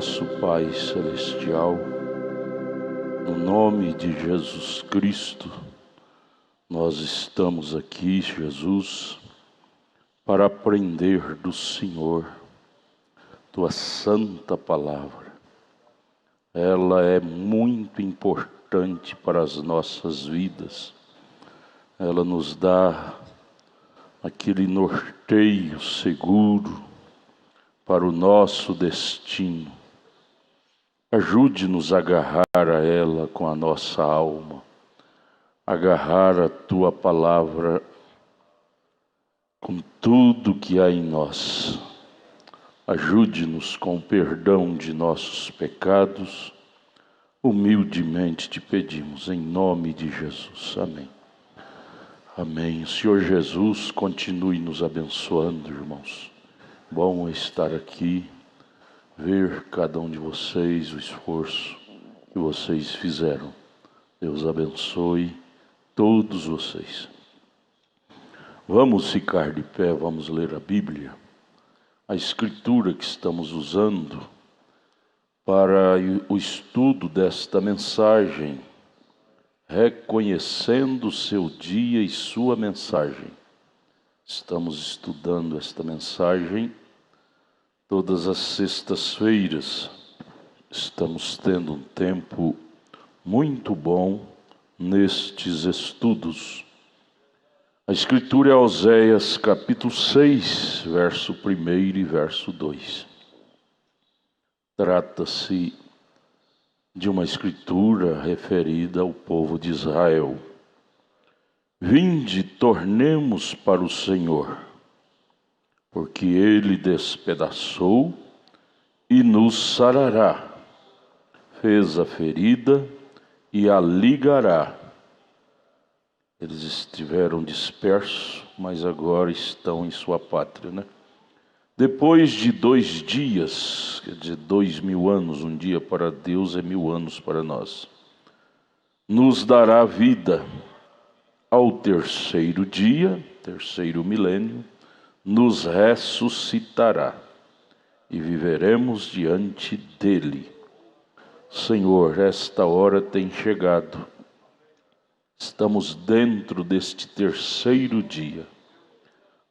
nosso Pai Celestial, no nome de Jesus Cristo, nós estamos aqui, Jesus, para aprender do Senhor, Tua Santa Palavra. Ela é muito importante para as nossas vidas. Ela nos dá aquele norteio seguro para o nosso destino. Ajude-nos a agarrar a ela com a nossa alma, agarrar a Tua Palavra com tudo que há em nós. Ajude-nos com o perdão de nossos pecados. Humildemente te pedimos, em nome de Jesus. Amém. Amém. O Senhor Jesus continue nos abençoando, irmãos. Bom estar aqui, ver cada um de vocês, o esforço que vocês fizeram. Deus abençoe todos vocês. Vamos ficar de pé, vamos ler a Bíblia. A escritura que estamos usando para o estudo desta mensagem, reconhecendo seu dia e sua mensagem. Estamos estudando esta mensagem todas as sextas-feiras. Estamos tendo um tempo muito bom nestes estudos. A escritura é Oséias capítulo 6, verso 1 e verso 2. Trata-se de uma escritura referida ao povo de Israel. Vinde, tornemos para o Senhor, porque Ele despedaçou e nos sarará, fez a ferida e a ligará. Eles estiveram dispersos, mas agora estão em sua pátria, né? Depois de 2 dias, quer dizer, 2000 anos, um dia para Deus é 1000 anos para nós, nos dará vida. Ao terceiro dia, terceiro milênio, nos ressuscitará e viveremos diante dele. Senhor, esta hora tem chegado. Estamos dentro deste terceiro dia.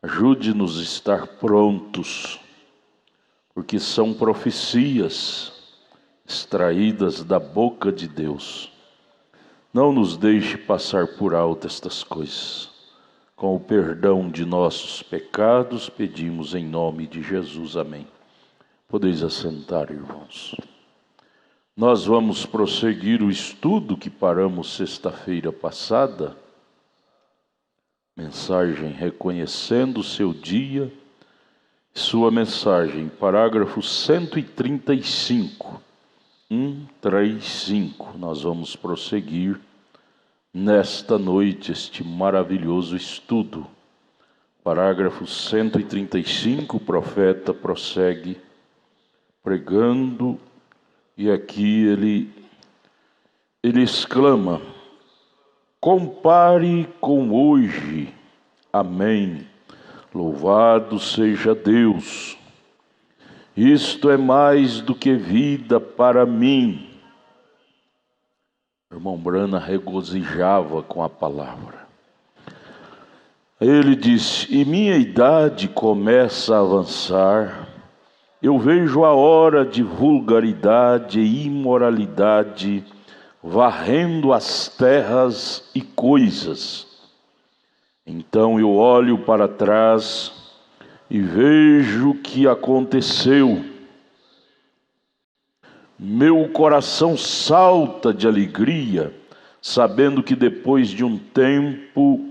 Ajude-nos a estar prontos, porque são profecias extraídas da boca de Deus. Não nos deixe passar por alto estas coisas. Com o perdão de nossos pecados, pedimos em nome de Jesus. Amém. Podeis assentar, irmãos. Nós vamos prosseguir o estudo que paramos sexta-feira passada. Mensagem reconhecendo o seu dia. Sua mensagem, parágrafo 135. 135. Nós vamos prosseguir nesta noite este maravilhoso estudo. Parágrafo 135, o profeta prossegue pregando, e aqui ele exclama: compare com hoje. Amém. Louvado seja Deus. Isto é mais do que vida para mim. O irmão Brana regozijava com a palavra. Ele disse: e minha idade começa a avançar. Eu vejo a hora de vulgaridade e imoralidade varrendo as terras e coisas. Então eu olho para trás e vejo o que aconteceu. Meu coração salta de alegria, sabendo que depois de um tempo,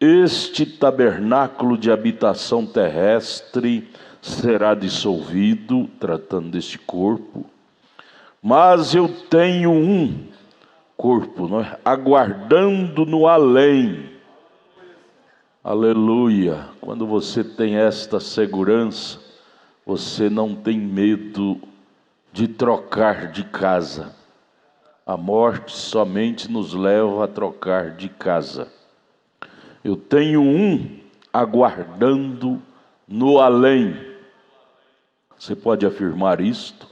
este tabernáculo de habitação terrestre será dissolvido, tratando deste corpo. Mas eu tenho um corpo, aguardando no além. Aleluia! Quando você tem esta segurança, você não tem medo de trocar de casa. A morte somente nos leva a trocar de casa. Eu tenho um aguardando no além. Você pode afirmar isto?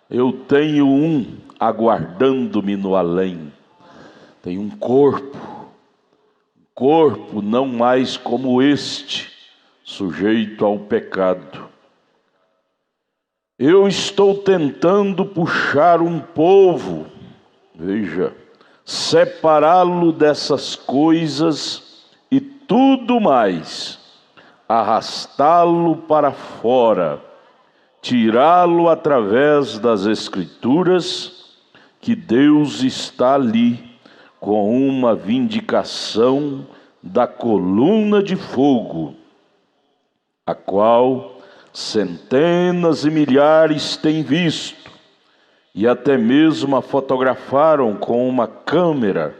Eu tenho um aguardando-me no além. Tenho um corpo não mais como este, sujeito ao pecado. Eu estou tentando puxar um povo, veja, separá-lo dessas coisas e tudo mais, arrastá-lo para fora, tirá-lo através das Escrituras, que Deus está ali com uma vindicação da coluna de fogo, a qual centenas e milhares têm visto, e até mesmo a fotografaram com uma câmera,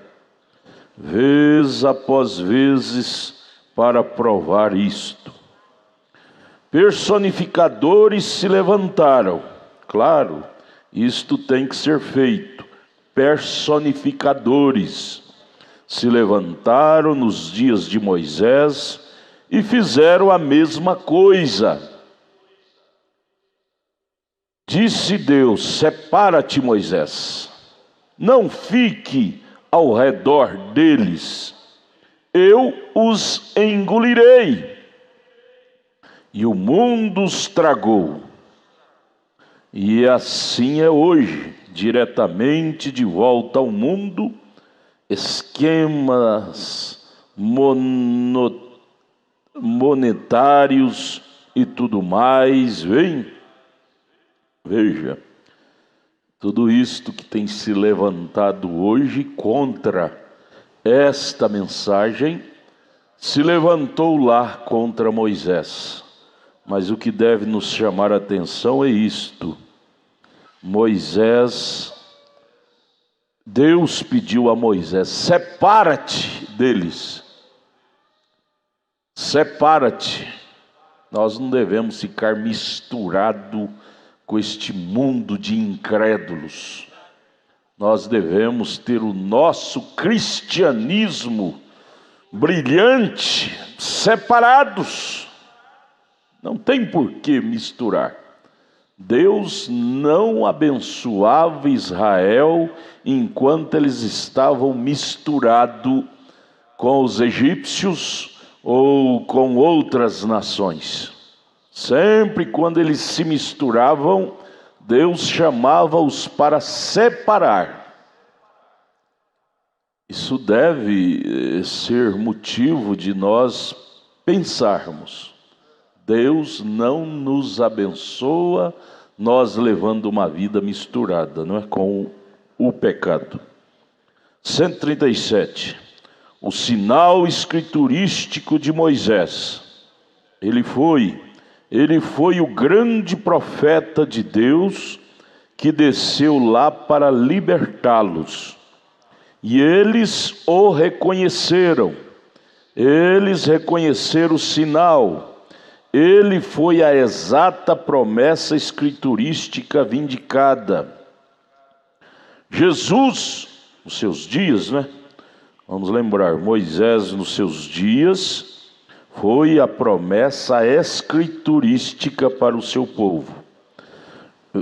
vez após vezes, para provar isto. Personificadores se levantaram, claro, isto tem que ser feito. Personificadores se levantaram nos dias de Moisés e fizeram a mesma coisa. Disse Deus: separa-te, Moisés, não fique ao redor deles, eu os engolirei. E o mundo os tragou. E assim é hoje, diretamente de volta ao mundo, esquemas monetários e tudo mais, veja, tudo isto que tem se levantado hoje contra esta mensagem, se levantou lá contra Moisés. Mas o que deve nos chamar a atenção é isto: Moisés, Deus pediu a Moisés: separa-te deles, separa-te. Nós não devemos ficar misturados com este mundo de incrédulos. Nós devemos ter o nosso cristianismo brilhante, separados. Não tem por que misturar. Deus não abençoava Israel enquanto eles estavam misturados com os egípcios ou com outras nações. Sempre quando eles se misturavam, Deus chamava-os para separar. Isso deve ser motivo de nós pensarmos. Deus não nos abençoa nós levando uma vida misturada, não é, com o pecado. 137. O sinal escriturístico de Moisés. Ele foi o grande profeta de Deus que desceu lá para libertá-los. E eles o reconheceram. Eles reconheceram o sinal. Ele foi a exata promessa escriturística vindicada. Jesus, nos seus dias, vamos lembrar, Moisés nos seus dias foi a promessa escriturística para o seu povo.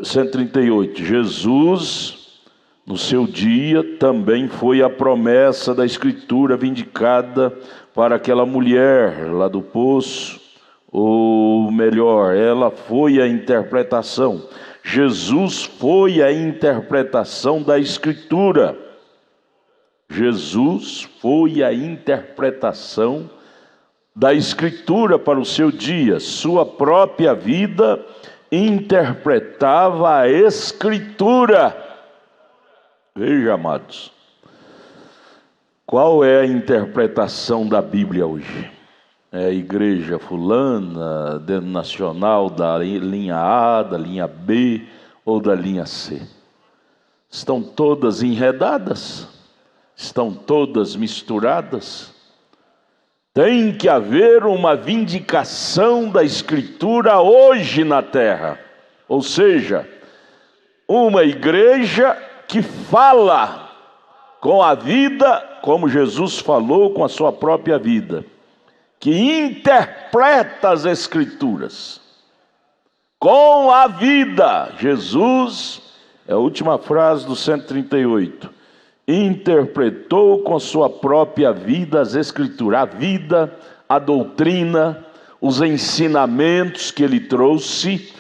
138, Jesus, no seu dia, também foi a promessa da escritura vindicada para aquela mulher lá do poço. Ou melhor, ela foi a interpretação. Jesus foi a interpretação da Escritura. Jesus foi a interpretação da Escritura para o seu dia. Sua própria vida interpretava a Escritura. Veja, amados, qual é a interpretação da Bíblia hoje? É a igreja fulana, denominacional da linha A, da linha B ou da linha C. Estão todas enredadas, estão todas misturadas. Tem que haver uma vindicação da Escritura hoje na terra. Ou seja, uma igreja que fala com a vida, como Jesus falou com a sua própria vida, que interpreta as Escrituras com a vida. Jesus É a última frase do 138. Interpretou com sua própria vida as Escrituras, a vida, a doutrina, os ensinamentos que ele trouxe,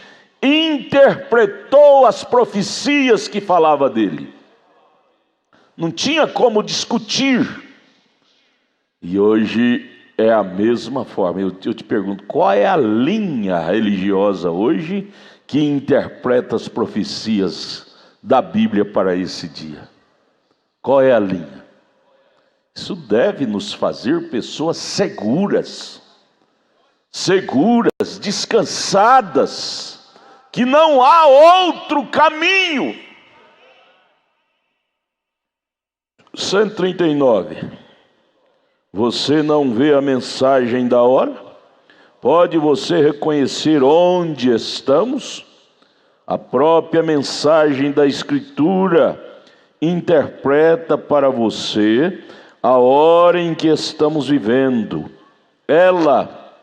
interpretou as profecias que falava dele. Não tinha como discutir. E hoje é a mesma forma. Eu te pergunto, qual é a linha religiosa hoje que interpreta as profecias da Bíblia para esse dia? Qual é a linha? Isso deve nos fazer pessoas seguras, descansadas, que não há outro caminho. 139. Você não vê a mensagem da hora? Pode você reconhecer onde estamos? A própria mensagem da Escritura interpreta para você a hora em que estamos vivendo. Ela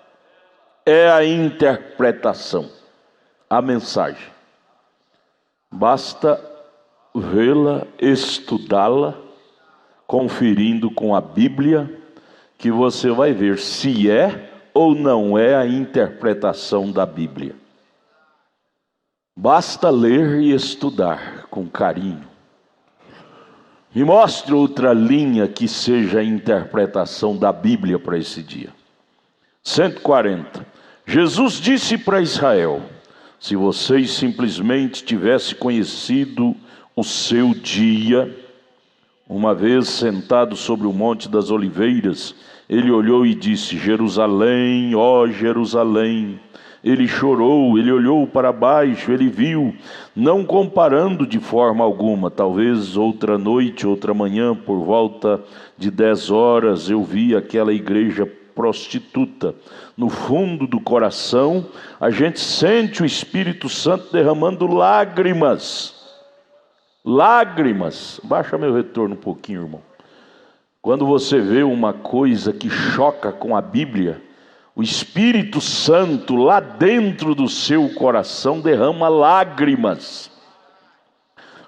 é a interpretação, a mensagem. Basta vê-la, estudá-la, conferindo com a Bíblia, que você vai ver se é ou não é a interpretação da Bíblia. Basta ler e estudar com carinho. Me mostre outra linha que seja a interpretação da Bíblia para esse dia. 140. Jesus disse para Israel: se vocês simplesmente tivessem conhecido o seu dia. Uma vez sentado sobre o Monte das Oliveiras, ele olhou e disse: Jerusalém, ó Jerusalém. Ele chorou, ele olhou para baixo, ele viu, não comparando de forma alguma. Talvez outra noite, outra manhã, por volta de 10 horas, eu vi aquela igreja prostituta. No fundo do coração, a gente sente o Espírito Santo derramando lágrimas. Lágrimas. Baixa meu retorno um pouquinho, irmão. Quando você vê uma coisa que choca com a Bíblia, o Espírito Santo lá dentro do seu coração derrama lágrimas.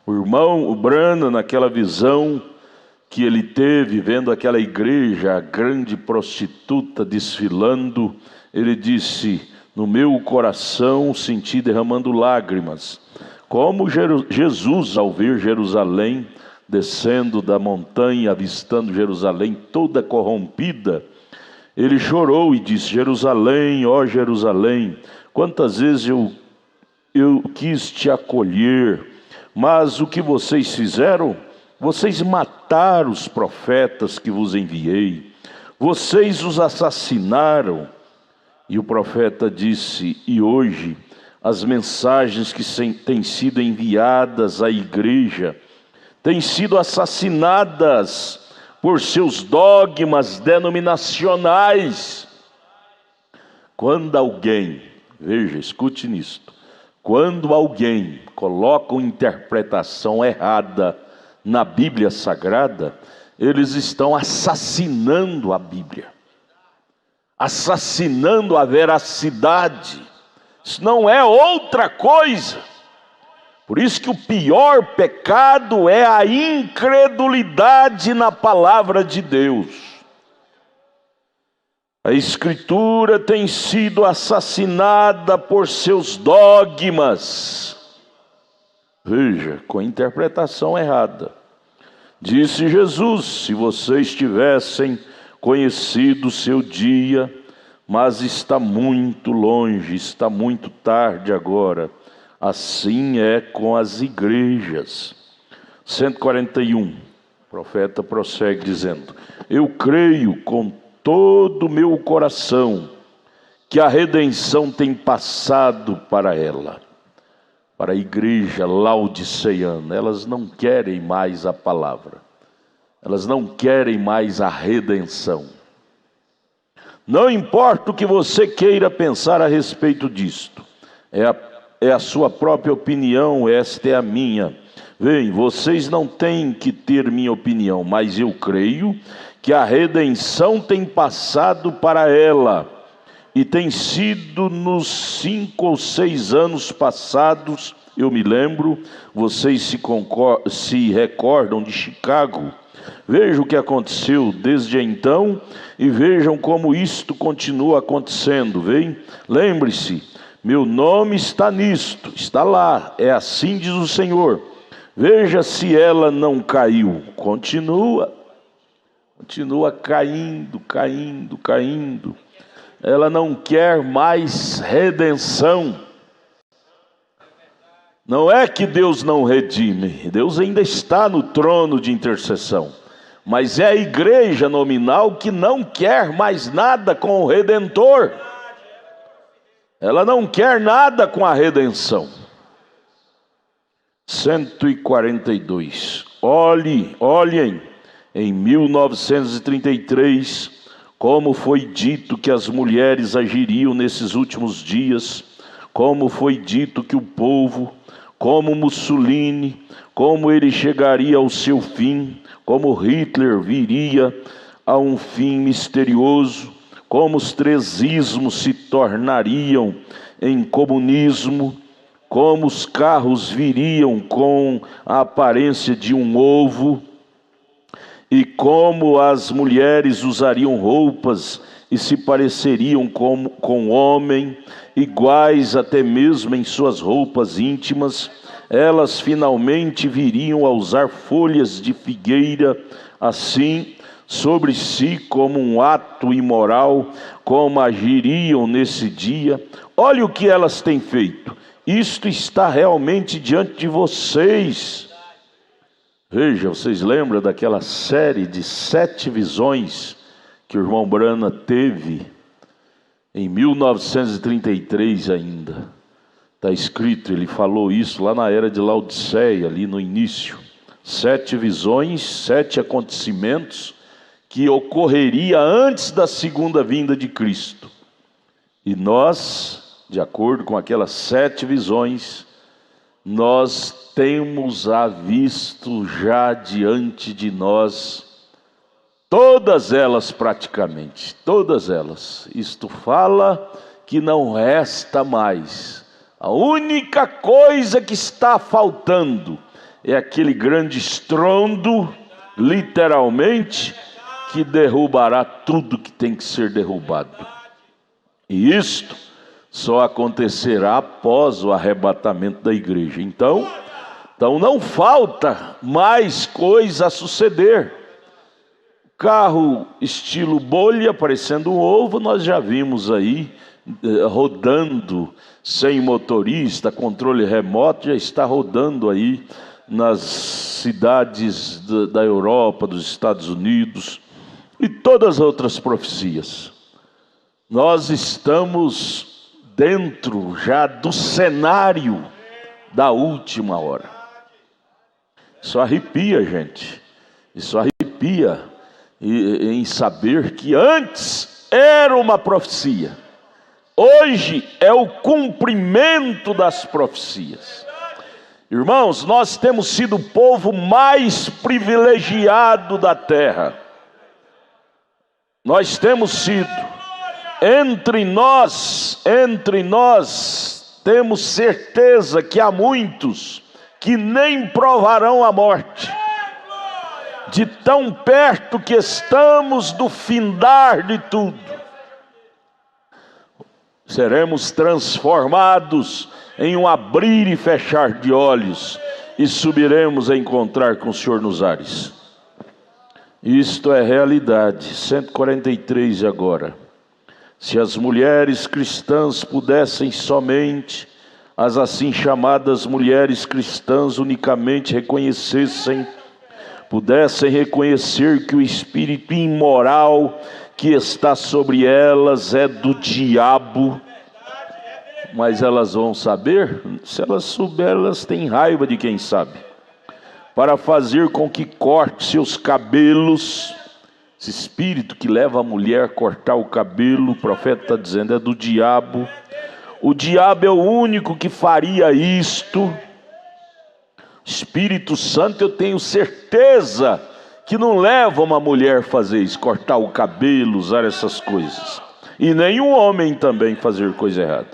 O irmão, o Branham, naquela visão que ele teve, vendo aquela igreja, a grande prostituta desfilando, ele disse: no meu coração senti derramando lágrimas. Como Jesus, ao ver Jerusalém, descendo da montanha, avistando Jerusalém toda corrompida, ele chorou e disse: Jerusalém, ó Jerusalém, quantas vezes eu quis te acolher, mas o que vocês fizeram? Vocês mataram os profetas que vos enviei, vocês os assassinaram. E o profeta disse: e hoje as mensagens que têm sido enviadas à igreja têm sido assassinadas por seus dogmas denominacionais. Quando alguém, veja, escute nisto, quando alguém coloca uma interpretação errada na Bíblia Sagrada, eles estão assassinando a Bíblia, assassinando a veracidade. Isso não é outra coisa. Por isso que o pior pecado é a incredulidade na palavra de Deus. A Escritura tem sido assassinada por seus dogmas. Veja, com a interpretação errada. Disse Jesus: se vocês tivessem conhecido o seu dia, mas está muito longe, está muito tarde agora. Assim é com as igrejas. 141, o profeta prossegue dizendo: eu creio com todo o meu coração que a redenção tem passado para ela, para a igreja laodiceana. Elas não querem mais a palavra, elas não querem mais a redenção. Não importa o que você queira pensar a respeito disto, é a sua própria opinião, esta é a minha. Bem, vocês não têm que ter minha opinião, mas eu creio que a redenção tem passado para ela, e tem sido nos 5 ou 6 anos passados Eu me lembro, vocês se recordam de Chicago. Vejam o que aconteceu desde então e vejam como isto continua acontecendo. Vem? Lembre-se, meu nome está nisto, está lá, é assim diz o Senhor. Veja se ela não caiu. Continua caindo, caindo, caindo. Ela não quer mais redenção. Não é que Deus não redime, Deus ainda está no trono de intercessão, mas é a igreja nominal que não quer mais nada com o Redentor. Ela não quer nada com a redenção. 142. Olhem, em 1933, como foi dito que as mulheres agiriam nesses últimos dias, como foi dito que o povo, como Mussolini, como ele chegaria ao seu fim, como Hitler viria a um fim misterioso, como os 3 ismos se tornariam em comunismo, como os carros viriam com a aparência de um ovo, e como as mulheres usariam roupas e se pareceriam com homem, iguais até mesmo em suas roupas íntimas. Elas finalmente viriam a usar folhas de figueira assim sobre si como um ato imoral, como agiriam nesse dia. Olha o que elas têm feito. Isto está realmente diante de vocês. Veja, vocês lembram daquela série de 7 visões que o irmão Branham teve em 1933 ainda? Está escrito, ele falou isso lá na era de Laodiceia, ali no início. 7 visões, 7 acontecimentos que ocorreria antes da segunda vinda de Cristo. E nós, de acordo com aquelas 7 visões, nós temos visto já diante de nós, todas elas praticamente, todas elas. Isto fala que não resta mais. A única coisa que está faltando é aquele grande estrondo, literalmente, que derrubará tudo que tem que ser derrubado. E isto só acontecerá após o arrebatamento da igreja. Então não falta mais coisa a suceder. Carro estilo bolha, parecendo um ovo, nós já vimos aí, rodando sem motorista, controle remoto, já está rodando aí nas cidades da Europa, dos Estados Unidos e todas as outras profecias. Nós estamos dentro já do cenário da última hora. Isso arrepia, gente. Isso arrepia em saber que antes era uma profecia. Hoje é o cumprimento das profecias. Irmãos, nós temos sido o povo mais privilegiado da terra. Nós temos sido. Entre nós, temos certeza que há muitos que nem provarão a morte. De tão perto que estamos do findar de tudo. Seremos transformados em um abrir e fechar de olhos e subiremos a encontrar com o Senhor nos ares. Isto é realidade. 143 agora. Se as mulheres cristãs pudessem somente, as assim chamadas mulheres cristãs unicamente pudessem reconhecer que o espírito imoral que está sobre elas é do diabo, mas elas vão saber? Se elas souberem, elas têm raiva de quem sabe, para fazer com que corte seus cabelos. Esse espírito que leva a mulher a cortar o cabelo, o profeta está dizendo, é do diabo. O diabo é o único que faria isto. Espírito Santo, eu tenho certeza que não leva uma mulher a fazer isso, cortar o cabelo, usar essas coisas. E nem um homem também fazer coisa errada.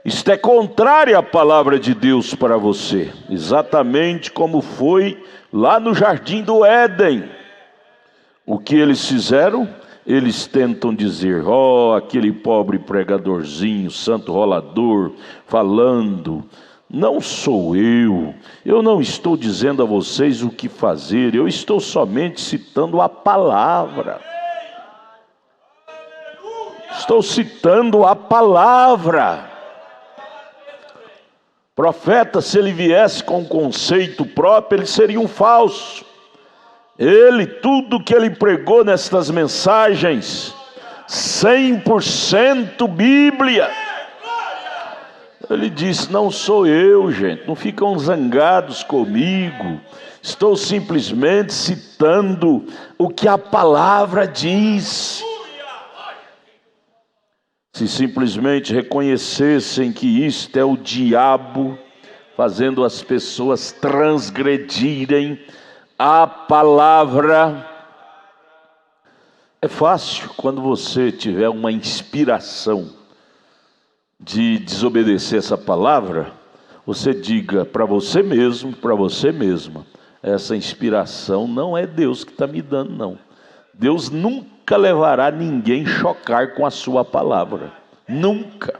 Isto é contrário à palavra de Deus para você, exatamente como foi lá no jardim do Éden. O que eles fizeram? Eles tentam dizer: ó, aquele pobre pregadorzinho, santo rolador, falando. Não sou eu não estou dizendo a vocês o que fazer, eu estou somente citando a palavra. Estou citando a palavra. Profeta, se ele viesse com um conceito próprio, ele seria um falso. Tudo que ele pregou nestas mensagens, 100% Bíblia. Ele disse: não sou eu, gente, não ficam zangados comigo. Estou simplesmente citando o que a palavra diz. Se simplesmente reconhecessem que isto é o diabo fazendo as pessoas transgredirem a palavra. É fácil quando você tiver uma inspiração de desobedecer essa palavra, você diga para você mesmo, para você mesma: essa inspiração não é Deus que está me dando, não. Deus nunca levará ninguém a chocar com a sua palavra, nunca.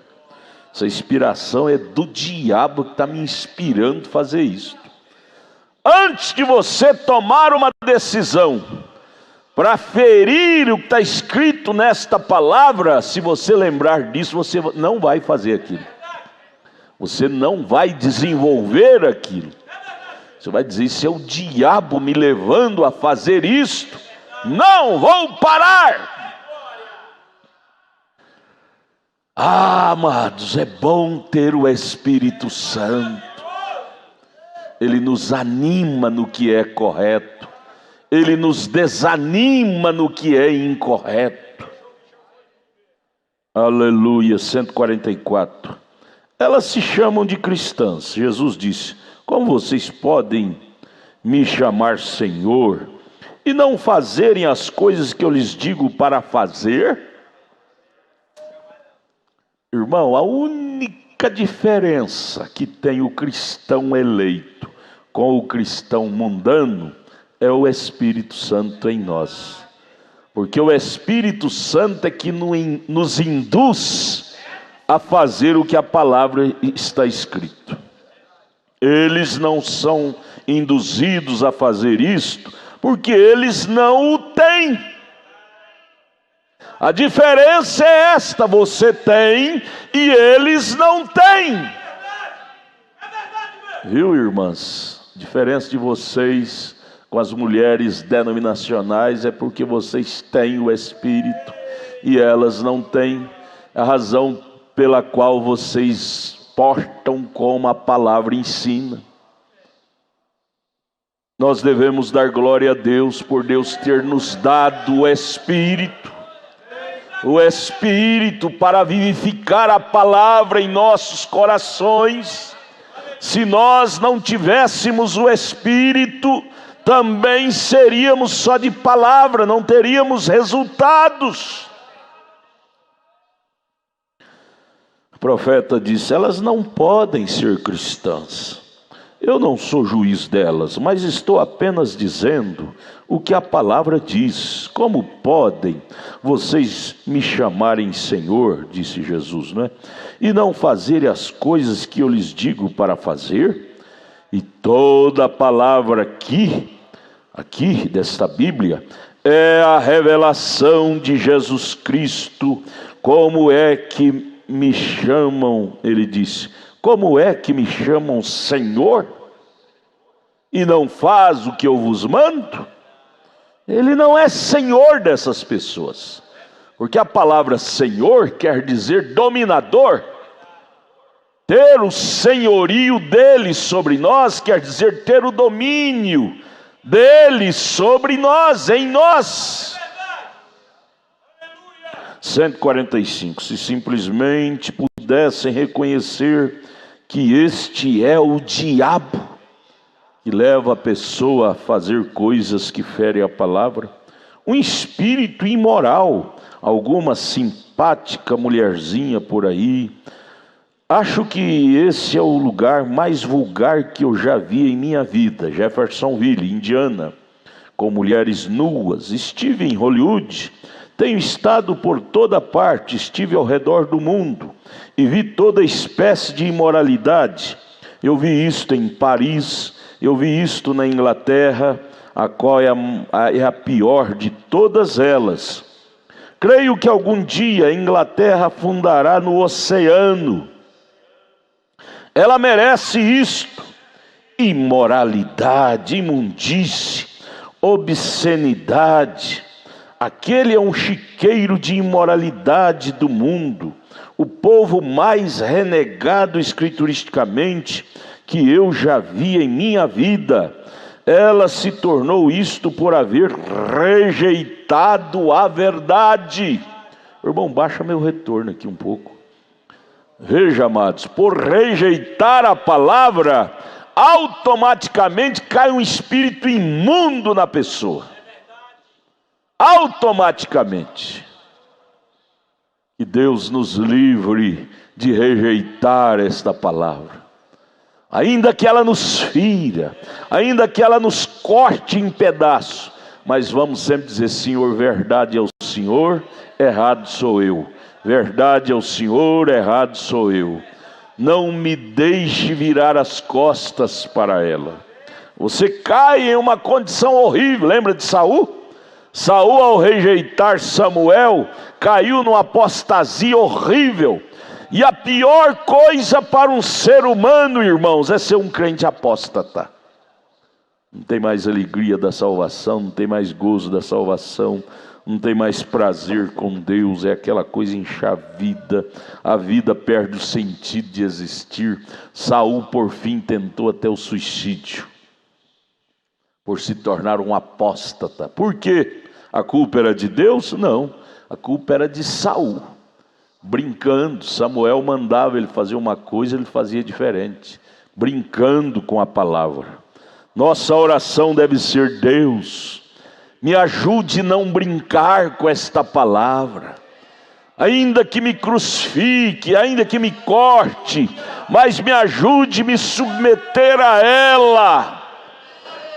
Essa inspiração é do diabo que está me inspirando a fazer isso. Antes de você tomar uma decisão para ferir o que está escrito nesta palavra, se você lembrar disso, você não vai fazer aquilo. Você não vai desenvolver aquilo. Você vai dizer: isso é o diabo me levando a fazer isto. Não vou parar. Amados, é bom ter o Espírito Santo. Ele nos anima no que é correto. Ele nos desanima no que é incorreto. Aleluia. 144. Elas se chamam de cristãs. Jesus disse: como vocês podem me chamar Senhor e não fazerem as coisas que eu lhes digo para fazer? Irmão, a única diferença que tem o cristão eleito com o cristão mundano é o Espírito Santo em nós. Porque o Espírito Santo é que nos induz a fazer o que a palavra está escrito. Eles não são induzidos a fazer isto porque eles não o têm. A diferença é esta: você tem e eles não têm. Viu, irmãs? A diferença de vocês com as mulheres denominacionais é porque vocês têm o Espírito e elas não têm. A razão pela qual vocês portam como a palavra ensina. Nós devemos dar glória a Deus por Deus ter nos dado o Espírito para vivificar a palavra em nossos corações. Se nós não tivéssemos o Espírito, também seríamos só de palavra, não teríamos resultados. O profeta disse: elas não podem ser cristãs. Eu não sou juiz delas, mas estou apenas dizendo o que a palavra diz. Como podem vocês me chamarem Senhor, disse Jesus, não é? E não fazerem as coisas que eu lhes digo para fazer? E toda a palavra aqui desta Bíblia, é a revelação de Jesus Cristo. Como é que me chamam, ele disse, como é que me chamam Senhor e não faz o que eu vos mando? Ele não é Senhor dessas pessoas, porque a palavra Senhor quer dizer dominador. Ter o senhorio dele sobre nós quer dizer ter o domínio dele sobre nós, em nós. 145. Se simplesmente pudessem reconhecer que este é o diabo que leva a pessoa a fazer coisas que ferem a palavra, um espírito imoral, alguma simpática mulherzinha por aí, Acho que esse é o lugar mais vulgar que eu já vi em minha vida. Jeffersonville, Indiana, com mulheres nuas. Estive em Hollywood, tenho estado por toda parte, estive ao redor do mundo e vi toda espécie de imoralidade. Eu vi isto em Paris, eu vi isto na Inglaterra, a qual é a pior de todas elas. Creio que algum dia a Inglaterra afundará no oceano. Ela merece isto: imoralidade, imundície, obscenidade. Aquele é um chiqueiro de imoralidade do mundo, o povo mais renegado escrituristicamente que eu já vi em minha vida. Ela se tornou isto por haver rejeitado a verdade. Irmão, baixa meu retorno aqui um pouco. Veja, amados, por rejeitar a palavra, automaticamente cai um espírito imundo na pessoa. Automaticamente. Que Deus nos livre de rejeitar esta palavra. Ainda que ela nos fira, ainda que ela nos corte em pedaços, mas vamos sempre dizer: Senhor, verdade é o Senhor, errado sou eu. Verdade é o Senhor, errado sou eu. Não me deixe virar as costas para ela. Você cai em uma condição horrível. Lembra de Saul? Saul, ao rejeitar Samuel, caiu numa apostasia horrível. E a pior coisa para um ser humano, irmãos, é ser um crente apóstata. Não tem mais alegria da salvação, não tem mais gozo da salvação, não tem mais prazer com Deus, é aquela coisa enxavida, a vida perde o sentido de existir. Saul, por fim, tentou até o suicídio, por se tornar um apóstata. Por quê? A culpa era de Deus? Não, a culpa era de Saul. Brincando, Samuel mandava ele fazer uma coisa, ele fazia diferente, brincando com a palavra. Nossa oração deve ser: Deus, me ajude a não brincar com esta palavra, ainda que me crucifique, ainda que me corte, mas me ajude a me submeter a ela,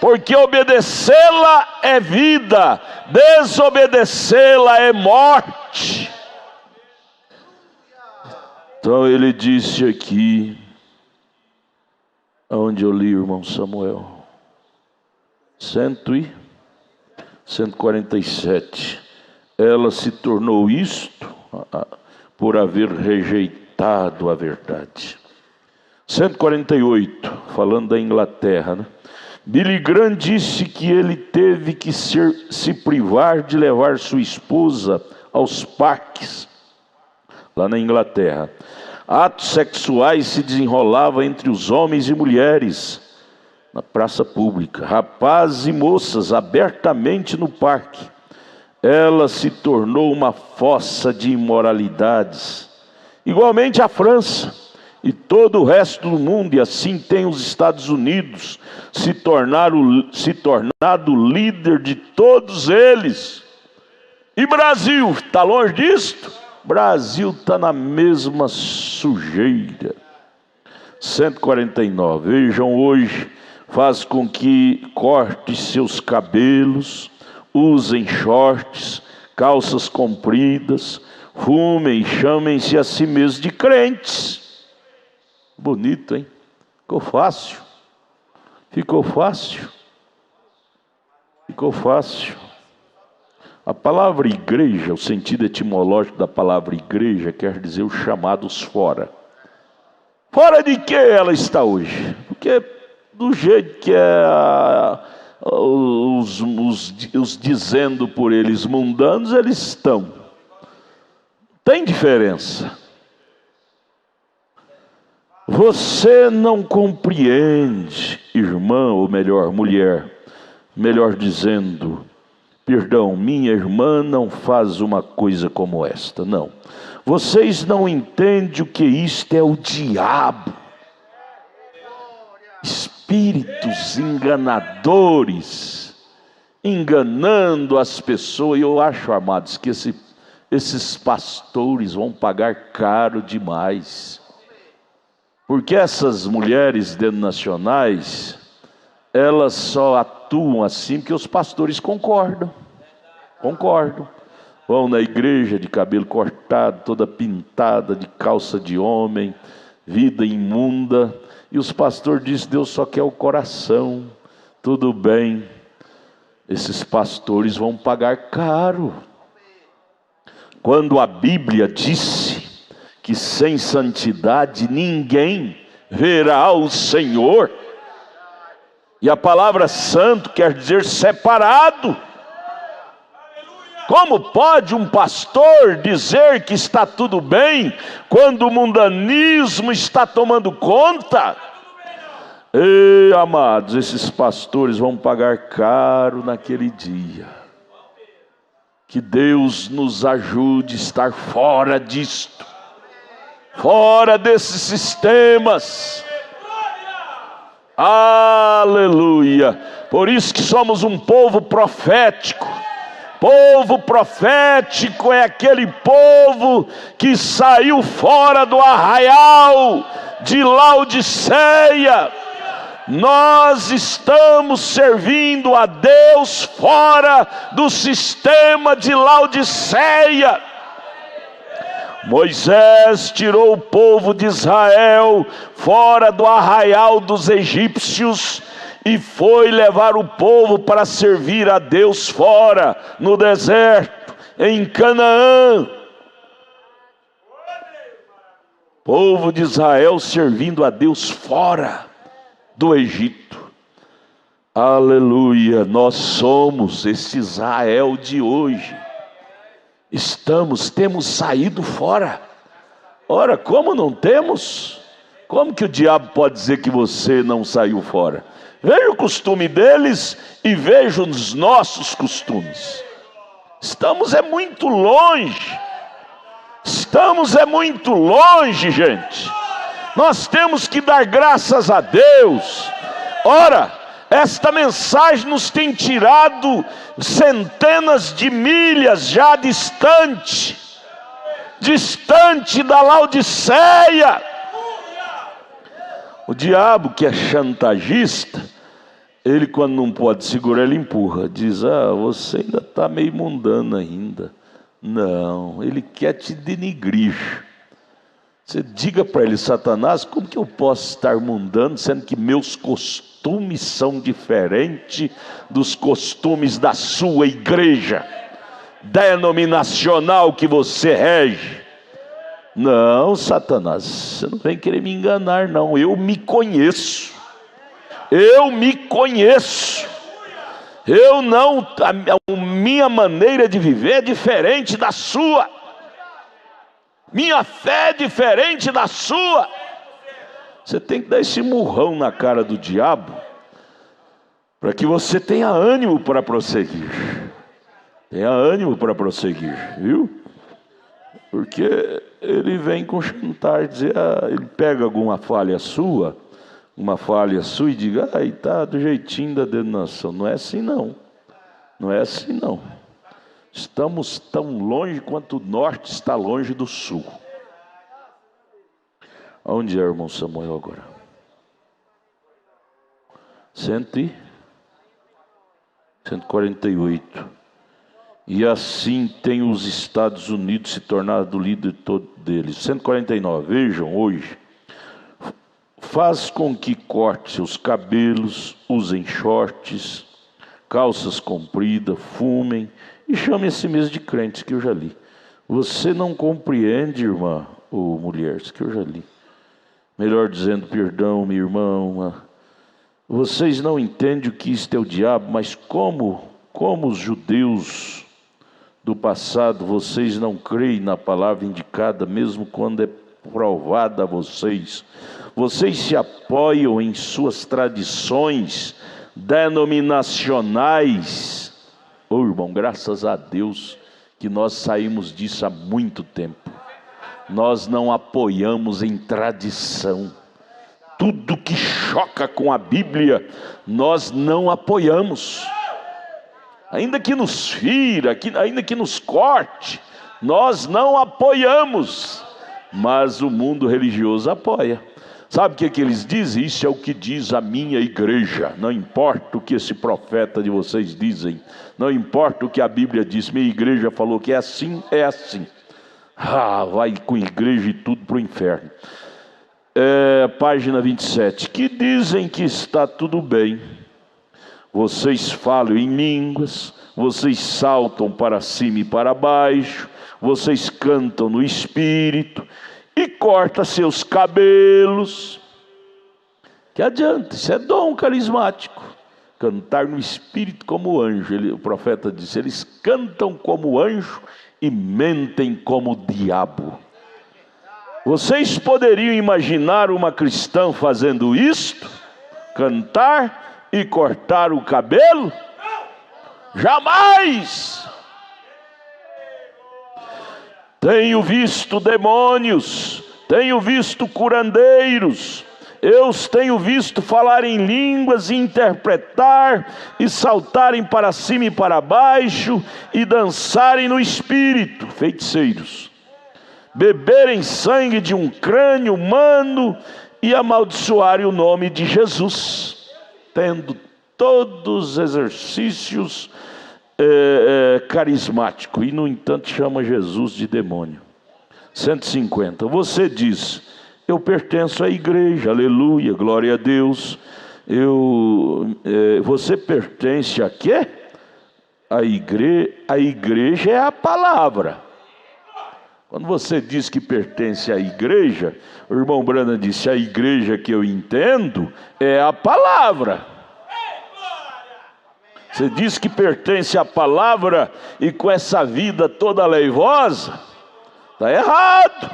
porque obedecê-la é vida, desobedecê-la é morte. Então ele disse aqui, onde eu li, irmão Samuel, 147, ela se tornou isto por haver rejeitado a verdade. 148, falando da Inglaterra, né? Billy Graham disse que ele teve que se privar de levar sua esposa aos parques, lá na Inglaterra. Atos sexuais se desenrolavam entre os homens e mulheres na praça pública, rapazes e moças abertamente no parque. Ela se tornou uma fossa de imoralidades. Igualmente a França e todo o resto do mundo, e assim tem os Estados Unidos se tornado líder de todos eles. E Brasil, está longe disto? Brasil está na mesma sujeira. 149, vejam hoje, faz com que corte seus cabelos, usem shorts, calças compridas, fumem, chamem-se a si mesmos de crentes. Bonito, hein? Ficou fácil. Ficou fácil. Ficou fácil. A palavra igreja, o sentido etimológico da palavra igreja, quer dizer os chamados fora. Fora de que ela está hoje? Porque do jeito que os dizendo por eles mundanos, eles estão. Tem diferença. Você não compreende, irmã, ou melhor, mulher, melhor dizendo, perdão, minha irmã não faz uma coisa como esta, não. Vocês não entendem o que isto é o diabo. Espíritos enganadores, enganando as pessoas. E eu acho, amados, que esses pastores vão pagar caro demais. Porque essas mulheres denominacionais, elas só atuam assim porque os pastores concordam. Vão na igreja de cabelo cortado, toda pintada, de calça de homem, vida imunda. E os pastores dizem: Deus só quer o coração. Tudo bem, esses pastores vão pagar caro. Quando a Bíblia disse que sem santidade ninguém verá o Senhor, e a palavra santo quer dizer separado. Como pode um pastor dizer que está tudo bem quando o mundanismo está tomando conta? Ei, amados, esses pastores vão pagar caro naquele dia. Que Deus nos ajude a estar fora disto, fora desses sistemas. Aleluia! Por isso que somos um povo profético. Povo profético é aquele povo que saiu fora do arraial de Laodiceia. Nós estamos servindo a Deus fora do sistema de Laodiceia. Moisés tirou o povo de Israel fora do arraial dos egípcios e foi levar o povo para servir a Deus fora, no deserto, em Canaã. Povo de Israel servindo a Deus fora do Egito. Aleluia, nós somos esse Israel de hoje. Temos saído fora. Ora, como não temos? Como que o diabo pode dizer que você não saiu fora? Veja o costume deles e veja os nossos costumes. Estamos muito longe. Gente. Nós temos que dar graças a Deus. Ora, esta mensagem nos tem tirado centenas de milhas já distante da Laodiceia. O diabo, que é chantagista, ele, quando não pode segurar, ele empurra. Diz: você ainda está meio mundano ainda. Não, ele quer te denigrir. Você diga para ele: Satanás, como que eu posso estar mundano, sendo que meus costumes são diferentes dos costumes da sua igreja denominacional que você rege? Não, Satanás, você não vem querer me enganar, não. Eu me conheço. A minha maneira de viver é diferente da sua. Minha fé é diferente da sua. Você tem que dar esse murrão na cara do diabo, para que você tenha ânimo para prosseguir. Viu? Porque ele vem com chantagem, dizer, ele pega alguma falha sua, e diga: está do jeitinho da denominação. Não é assim não. Estamos tão longe quanto o norte está longe do sul. Onde é, irmão Samuel, agora? 148. E assim tem os Estados Unidos se tornado líder todo deles. 149, vejam hoje. Faz com que corte seus cabelos, usem shorts, calças compridas, fumem e chame a si mesmo de crentes, que eu já li. Você não compreende, irmã ou mulheres, que eu já li. Melhor dizendo, perdão, minha irmã. Vocês não entendem o que isto é o diabo, mas como os judeus do passado, vocês não creem na palavra indicada, mesmo quando é provada a vocês. Vocês se apoiam em suas tradições denominacionais. Irmão, graças a Deus que nós saímos disso há muito tempo. Nós não apoiamos em tradição. Tudo que choca com a Bíblia, nós não apoiamos. Ainda que nos fira, ainda que nos corte, nós não apoiamos. Mas o mundo religioso apoia. Sabe o que eles dizem? Isso é o que diz a minha igreja. Não importa o que esse profeta de vocês dizem, não importa o que a Bíblia diz, minha igreja falou que é assim, é assim. Vai com igreja e tudo para o inferno. Página 27. Que dizem que está tudo bem. Vocês falam em línguas, vocês saltam para cima e para baixo, vocês cantam no espírito e cortam seus cabelos. Que adianta? Isso é dom carismático. Cantar no espírito como anjo. O profeta disse: eles cantam como anjo e mentem como diabo. Vocês poderiam imaginar uma cristã fazendo isto? Cantar e cortar o cabelo? Jamais! Tenho visto demônios, tenho visto curandeiros, eu os tenho visto falar em línguas e interpretar e saltarem para cima e para baixo e dançarem no espírito, feiticeiros, beberem sangue de um crânio humano e amaldiçoarem o nome de Jesus, tendo todos os exercícios carismático, e no entanto chama Jesus de demônio. 150. Você diz: eu pertenço à igreja, aleluia, glória a Deus. Você pertence a quê? A igreja é a palavra. Quando você diz que pertence à igreja, o irmão Brana disse: a igreja que eu entendo é a palavra. Você diz que pertence à palavra e com essa vida toda leivosa, está errado.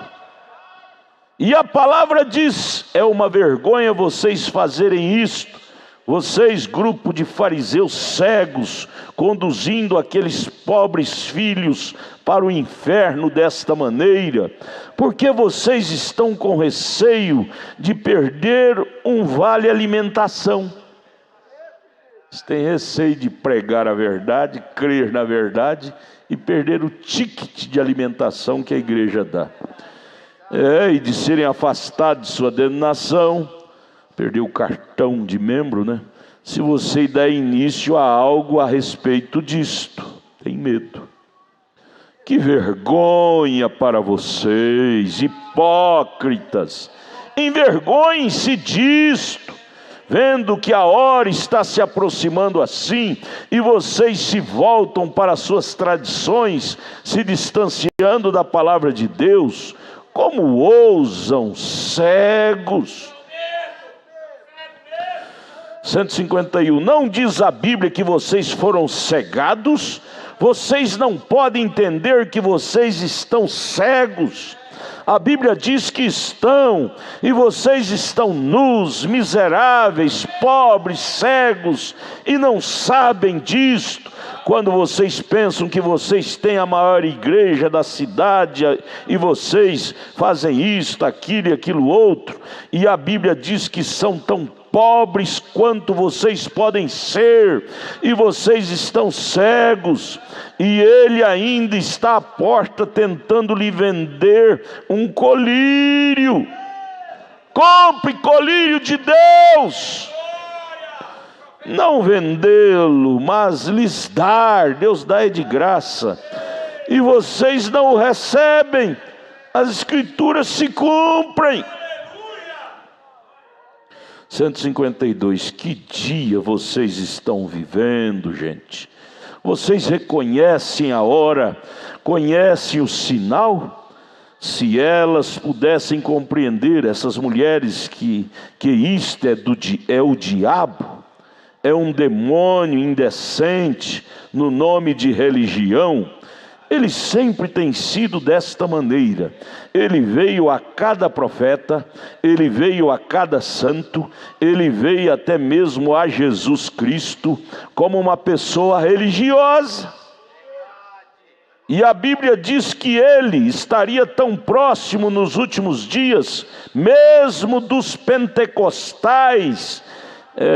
E a palavra diz: é uma vergonha vocês fazerem isto. Vocês, grupo de fariseus cegos, conduzindo aqueles pobres filhos para o inferno desta maneira, porque vocês estão com receio de perder um vale alimentação. Tem receio de pregar a verdade, crer na verdade e perder o ticket de alimentação que a igreja dá. E de serem afastados de sua denominação, perder o cartão de membro, né? Se você der início a algo a respeito disto, tem medo. Que vergonha para vocês, hipócritas! Envergonhem-se disto, vendo que a hora está se aproximando assim, e vocês se voltam para suas tradições, se distanciando da palavra de Deus. Como ousam, cegos! 151. Não diz a Bíblia que vocês foram cegados? Vocês não podem entender que vocês estão cegos. A Bíblia diz que estão, e vocês estão nus, miseráveis, pobres, cegos, e não sabem disto. Quando vocês pensam que vocês têm a maior igreja da cidade, e vocês fazem isto, aquilo e aquilo outro, e a Bíblia diz que são tão pobres quanto vocês podem ser, e vocês estão cegos, e ele ainda está à porta tentando lhe vender um colírio. Compre colírio de Deus, não vendê-lo, mas lhes dar. Deus dá é de graça, e vocês não o recebem. As escrituras se cumprem. 152. Que dia vocês estão vivendo, gente? Vocês reconhecem a hora? Conhecem o sinal? Se elas pudessem compreender, essas mulheres, que isto é o diabo, é um demônio indecente no nome de religião. Ele sempre tem sido desta maneira. Ele veio a cada profeta, ele veio a cada santo, ele veio até mesmo a Jesus Cristo como uma pessoa religiosa. E a Bíblia diz que ele estaria tão próximo nos últimos dias, mesmo dos pentecostais,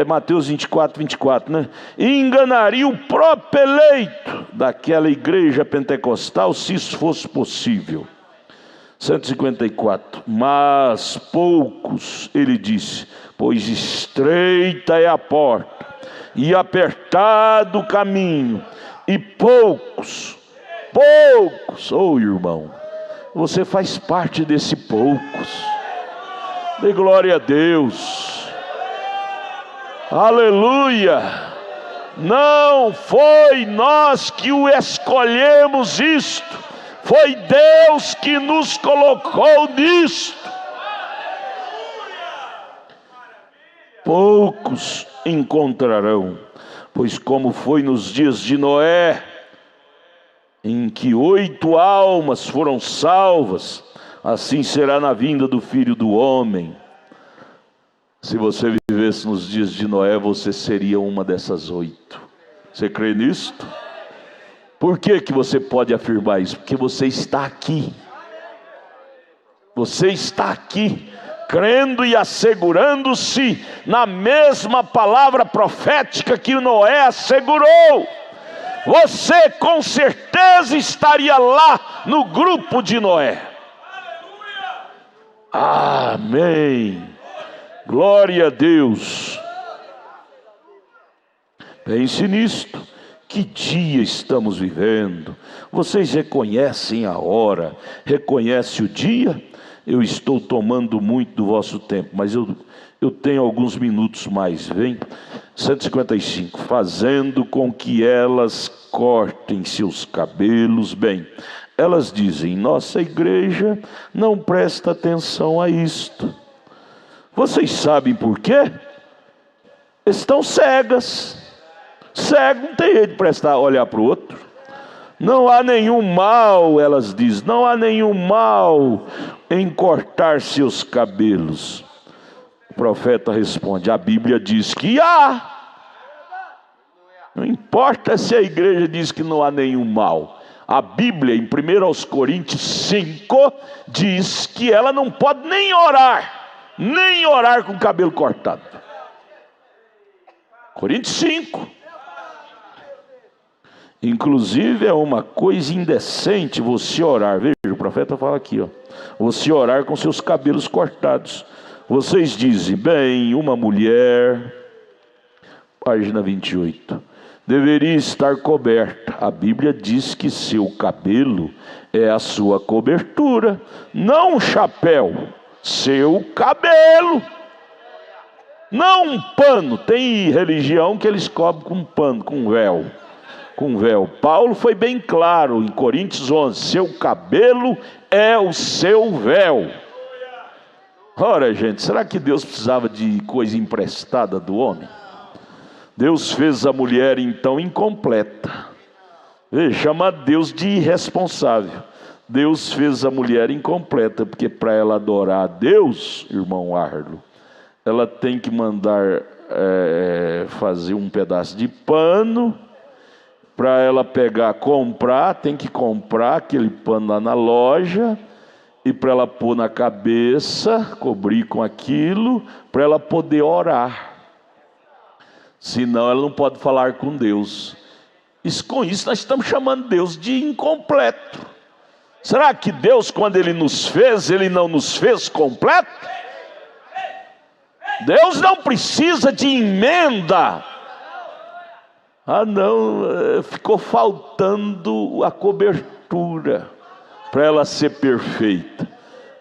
Mateus 24, 24, né? E enganaria o próprio eleito daquela igreja pentecostal, se isso fosse possível. 154. Mas poucos, ele disse, pois estreita é a porta e apertado o caminho, e poucos, oh irmão, você faz parte desse poucos. Dê glória a Deus. Aleluia. Não foi nós que o escolhemos isto, foi Deus que nos colocou nisto. Poucos encontrarão, pois como foi nos dias de Noé, em que 8 almas foram salvas, assim será na vinda do Filho do Homem. Se você vivesse nos dias de Noé, você seria uma dessas 8. Você crê nisto? Por que você pode afirmar isso? Porque você está aqui. Você está aqui, crendo e assegurando-se na mesma palavra profética que Noé assegurou. Você com certeza estaria lá no grupo de Noé. Amém. Glória a Deus. Pense nisto. Que dia estamos vivendo? Vocês reconhecem a hora? Reconhecem o dia? Eu estou tomando muito do vosso tempo, mas eu tenho alguns minutos mais. Vem. 155. Fazendo com que elas cortem seus cabelos. Bem, elas dizem, nossa igreja não presta atenção a isto. Vocês sabem por quê? Estão cegas. Cego não tem jeito de olhar para o outro. Não há nenhum mal, elas dizem, não há nenhum mal em cortar seus cabelos. O profeta responde, a Bíblia diz que há. Não importa se a igreja diz que não há nenhum mal. A Bíblia, em 1 Coríntios 5, diz que ela não pode nem orar com o cabelo cortado. Coríntios 5. Inclusive é uma coisa indecente você orar. Veja, o profeta fala aqui, ó, você orar com seus cabelos cortados. Vocês dizem, bem, uma mulher, página 28, deveria estar coberta. A Bíblia diz que seu cabelo é a sua cobertura, não um chapéu, seu cabelo, não um pano. Tem religião que eles cobrem com pano, com véu. Paulo foi bem claro em Coríntios 11, seu cabelo é o seu véu. Ora, gente, será que Deus precisava de coisa emprestada do homem? Deus fez a mulher então incompleta. Veja, chama Deus de irresponsável. Deus fez a mulher incompleta, porque para ela adorar a Deus, irmão Arlo, ela tem que mandar fazer um pedaço de pano. Para ela comprar, tem que comprar aquele pano lá na loja, e para ela pôr na cabeça, cobrir com aquilo, para ela poder orar. Senão ela não pode falar com Deus. Com isso nós estamos chamando Deus de incompleto. Será que Deus, quando Ele nos fez, Ele não nos fez completo? Deus não precisa de emenda. Não, ficou faltando a cobertura para ela ser perfeita.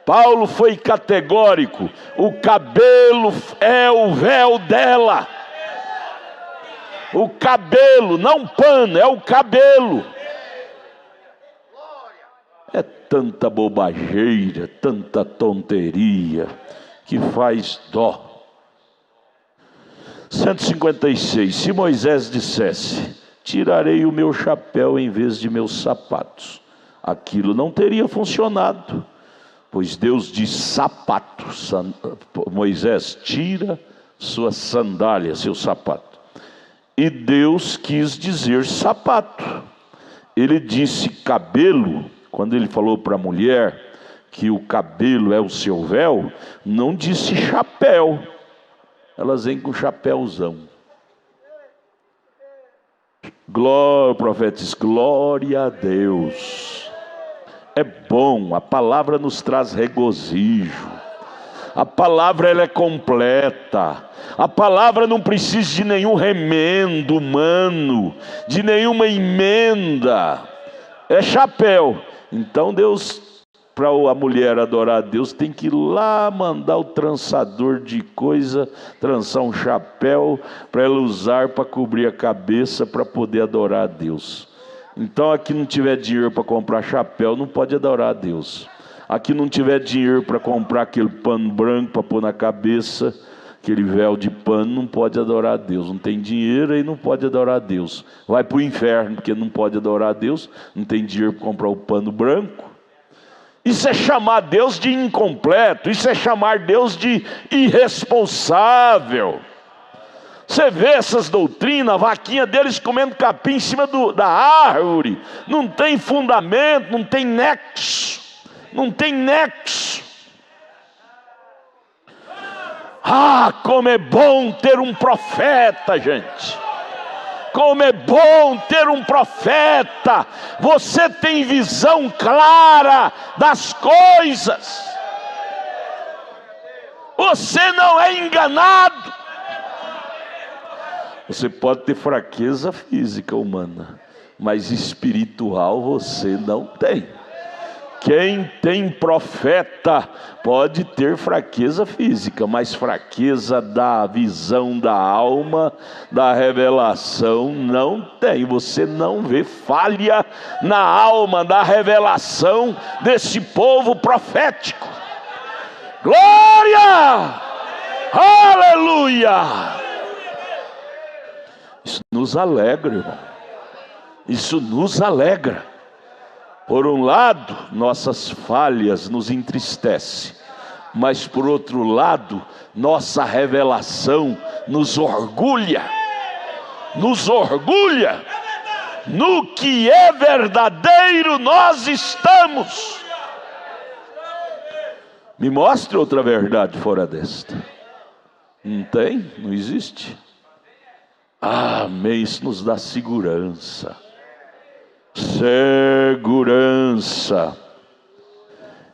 Paulo foi categórico, o cabelo é o véu dela. O cabelo, não pano, é o cabelo. É tanta bobageira, tanta tonteria, que faz dó. 156. Se Moisés dissesse, tirarei o meu chapéu em vez de meus sapatos, aquilo não teria funcionado, pois Deus diz sapato. Moisés, tira sua sandália, seu sapato. E Deus quis dizer sapato. Ele disse cabelo. Quando ele falou para a mulher que o cabelo é o seu véu, não disse chapéu. Elas vêm com chapéuzão. O profeta diz, glória a Deus. é bom, a palavra nos traz regozijo. A palavra ela é completa. A palavra não precisa de nenhum remendo humano, de nenhuma emenda. É chapéu. Então Deus, para a mulher adorar a Deus, tem que ir lá mandar o trançador de coisa, trançar um chapéu para ela usar para cobrir a cabeça para poder adorar a Deus. Então aqui não tiver dinheiro para comprar chapéu, não pode adorar a Deus. Aqui não tiver dinheiro para comprar aquele pano branco para pôr na cabeça, aquele véu de pano, não pode adorar a Deus. Não tem dinheiro e não pode adorar a Deus. Vai para o inferno porque não pode adorar a Deus, não tem dinheiro para comprar o pano branco. Isso é chamar Deus de incompleto, isso é chamar Deus de irresponsável. Você vê essas doutrinas, a vaquinha deles comendo capim em cima da árvore, não tem fundamento, não tem nexo. Não tem nexo. Ah, como é bom ter um profeta, gente. Como é bom ter um profeta. Você tem visão clara das coisas. Você não é enganado. Você pode ter fraqueza física humana, mas espiritual você não tem. Quem tem profeta pode ter fraqueza física, mas fraqueza da visão da alma, da revelação, não tem. Você não vê falha na alma, da revelação desse povo profético. Glória! Aleluia! Isso nos alegra, irmão. Isso nos alegra. Por um lado, nossas falhas nos entristecem, mas por outro lado, nossa revelação nos orgulha. Nos orgulha. No que é verdadeiro nós estamos. Me mostre outra verdade fora desta. Não tem? Não existe? Amém, isso nos dá segurança. Segurança.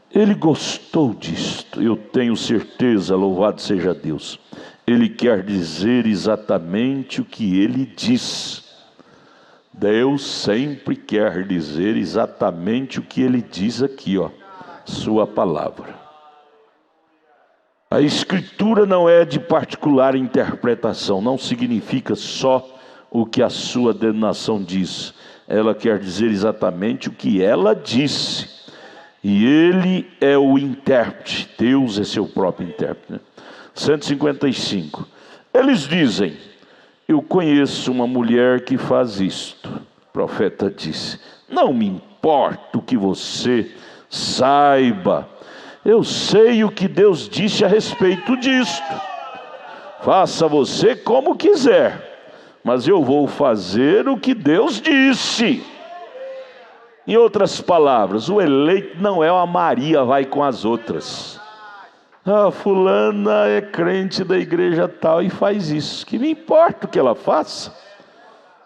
Ele gostou disto, eu tenho certeza, louvado seja Deus. Ele quer dizer exatamente o que ele diz. Deus sempre quer dizer exatamente o que ele diz aqui, ó, sua palavra. A escritura não é de particular interpretação, não significa só o que a sua denominação diz. Ela quer dizer exatamente o que ela disse. E ele é o intérprete. Deus é seu próprio intérprete, né? 155. Eles dizem: eu conheço uma mulher que faz isto. O profeta disse: não me importa o que você saiba. Eu sei o que Deus disse a respeito disto. Faça você como quiser, mas eu vou fazer o que Deus disse. Em outras palavras, o eleito não é uma Maria, vai com as outras. Ah, fulana é crente da igreja tal e faz isso. Que me importa o que ela faça?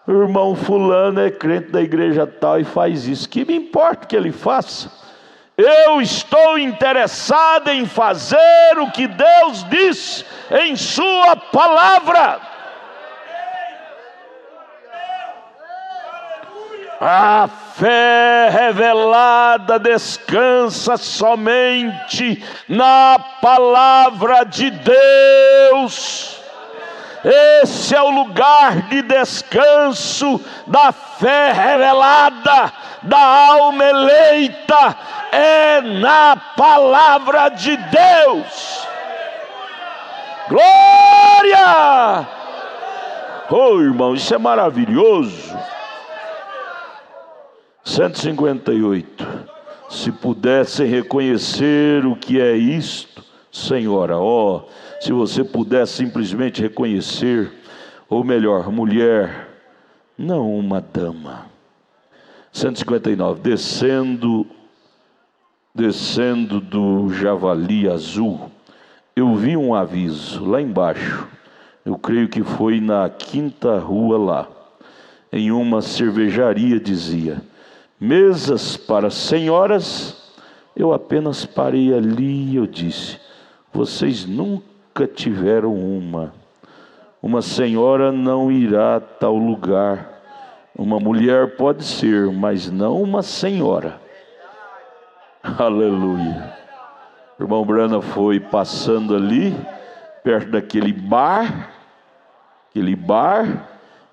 O irmão fulano é crente da igreja tal e faz isso. Que me importa o que ele faça? Eu estou interessado em fazer o que Deus diz em sua palavra. A fé revelada descansa somente na palavra de Deus. Esse é o lugar de descanso da fé revelada, da alma eleita, é na palavra de Deus. Glória! Oh, irmão, isso é maravilhoso. 158. Se pudessem reconhecer o que é isto, Senhora, ó, se você pudesse simplesmente reconhecer, ou melhor, mulher, não uma dama. 159. Descendo do Javali Azul, eu vi um aviso lá embaixo. Eu creio que foi na 5ª rua lá. Em uma cervejaria dizia: mesas para senhoras, eu apenas parei ali e eu disse: vocês nunca tiveram uma. Uma senhora não irá a tal lugar. Uma mulher pode ser, mas não uma senhora. Aleluia. O irmão Brana foi passando ali, perto daquele bar,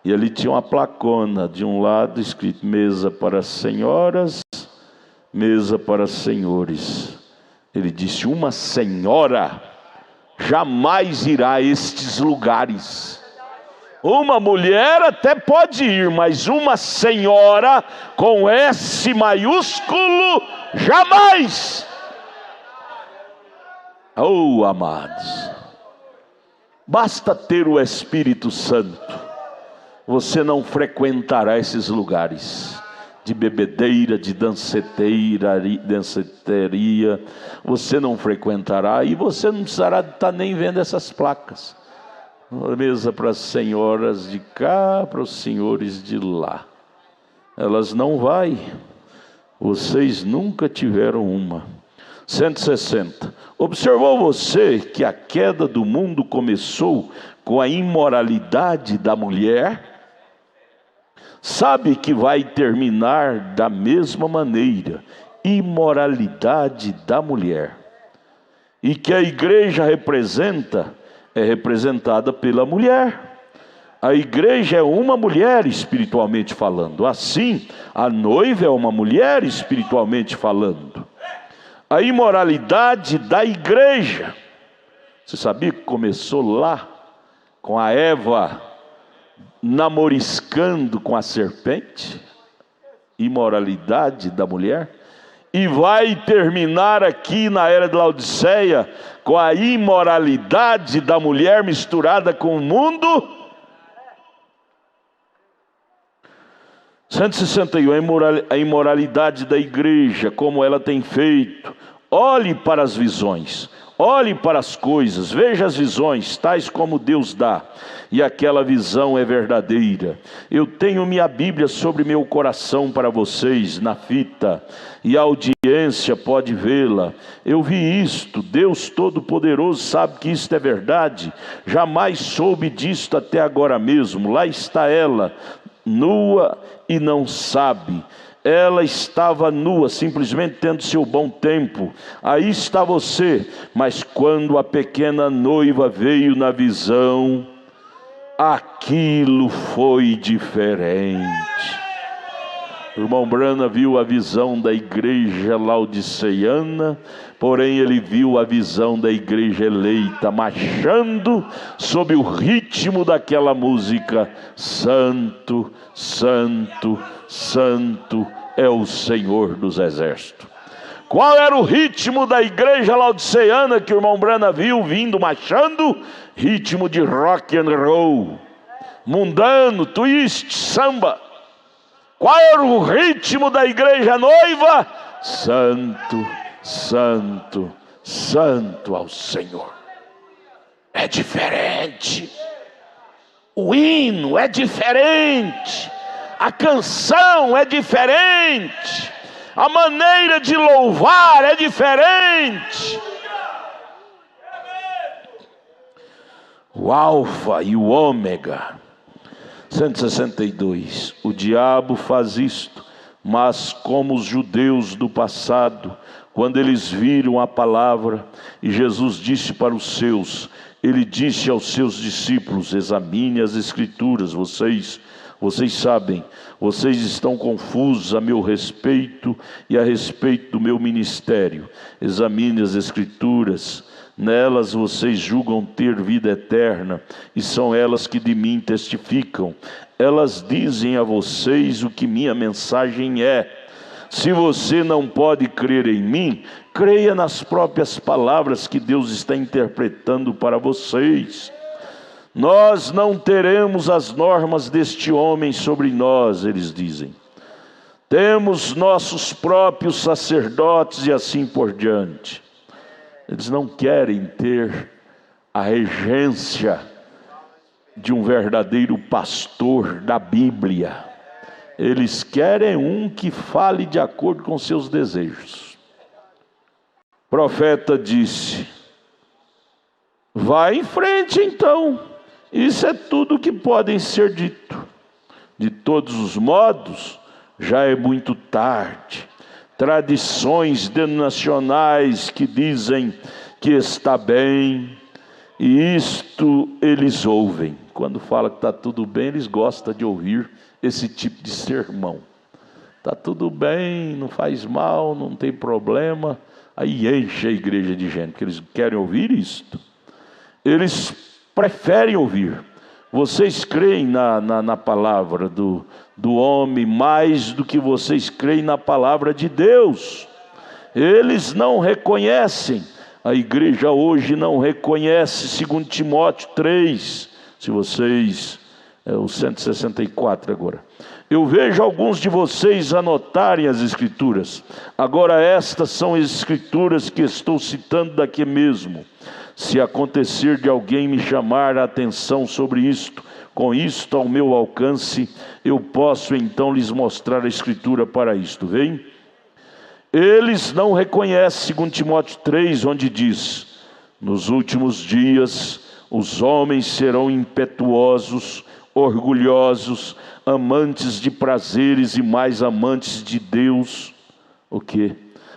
e ali tinha uma placona, de um lado escrito: mesa para senhoras, mesa para senhores. Ele disse: uma senhora jamais irá a estes lugares. Uma mulher até pode ir, mas uma senhora com S maiúsculo, jamais. Oh, amados, basta ter o Espírito Santo, você não frequentará esses lugares de bebedeira, de danceteria, você não frequentará, e você não precisará estar nem vendo essas placas. Mesa para as senhoras de cá, para os senhores de lá. Elas não vai. Vocês nunca tiveram uma. 160. Observou você que a queda do mundo começou com a imoralidade da mulher? Sabe que vai terminar da mesma maneira, imoralidade da mulher. E que a igreja é representada pela mulher. A igreja é uma mulher espiritualmente falando. Assim, a noiva é uma mulher espiritualmente falando. A imoralidade da igreja, você sabia que começou lá, com a Eva namoriscando com a serpente? Imoralidade da mulher. E vai terminar aqui na era de Laodiceia com a imoralidade da mulher misturada com o mundo. 161. A imoralidade da igreja, como ela tem feito. Olhe para as visões, olhe para as coisas, veja as visões, tais como Deus dá, e aquela visão é verdadeira. Eu tenho minha Bíblia sobre meu coração para vocês, na fita, e a audiência pode vê-la. Eu vi isto, Deus Todo-Poderoso sabe que isto é verdade, jamais soube disto até agora mesmo. Lá está ela, nua e não sabe. Ela estava nua, simplesmente tendo seu bom tempo. Aí está você. Mas quando a pequena noiva veio na visão, aquilo foi diferente. O irmão Brana viu a visão da igreja laodiceiana, porém ele viu a visão da igreja eleita, marchando sob o ritmo daquela música: Santo, Santo, Santo é o Senhor dos Exércitos. Qual era o ritmo da igreja laodiceiana que o irmão Brana viu vindo marchando? Ritmo de rock and roll, mundano, twist, samba. Qual era o ritmo da igreja noiva? Santo, Santo, Santo ao Senhor. É diferente. O hino é diferente. A canção é diferente. A maneira de louvar é diferente. O alfa e o ômega. 162. O diabo faz isto, mas como os judeus do passado, quando eles viram a palavra, e Jesus disse para os seus, ele disse aos seus discípulos: examine as escrituras, vocês sabem, vocês estão confusos a meu respeito e a respeito do meu ministério. Examine as escrituras, nelas vocês julgam ter vida eterna, e são elas que de mim testificam. Elas dizem a vocês o que minha mensagem é. Se você não pode crer em mim, creia nas próprias palavras que Deus está interpretando para vocês. Nós não teremos as normas deste homem sobre nós, eles dizem. Temos nossos próprios sacerdotes e assim por diante. Eles não querem ter a regência de um verdadeiro pastor da Bíblia. Eles querem um que fale de acordo com seus desejos. O profeta disse: vai em frente então, isso é tudo que podem ser dito. De todos os modos, já é muito tarde. Tradições denominacionais que dizem que está bem, e isto eles ouvem. Quando fala que está tudo bem, eles gostam de ouvir esse tipo de sermão. Está tudo bem, não faz mal, não tem problema. Aí enche a igreja de gente, porque eles querem ouvir isto. Eles preferem ouvir. Vocês creem na palavra do homem mais do que vocês creem na palavra de Deus. Eles não reconhecem. A igreja hoje não reconhece, segundo Timóteo 3. Se vocês... o 164 agora. Eu vejo alguns de vocês anotarem as escrituras. Agora estas são as escrituras que estou citando daqui mesmo. Se acontecer de alguém me chamar a atenção sobre isto, com isto ao meu alcance, eu posso então lhes mostrar a escritura para isto. Vem? Eles não reconhecem, segundo Timóteo 3, onde diz: nos últimos dias os homens serão impetuosos, orgulhosos, amantes de prazeres e mais amantes de Deus. O quê?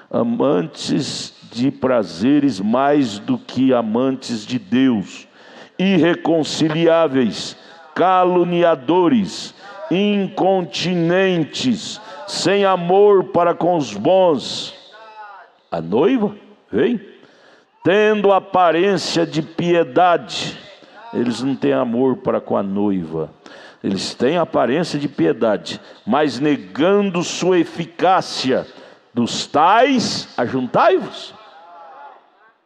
Amantes de prazeres mais do que amantes de Deus, irreconciliáveis, caluniadores, incontinentes, sem amor para com os bons. A noiva vem tendo aparência de piedade. Eles não têm amor para com a noiva. Eles têm aparência de piedade, mas negando sua eficácia. Dos tais, ajuntai-vos.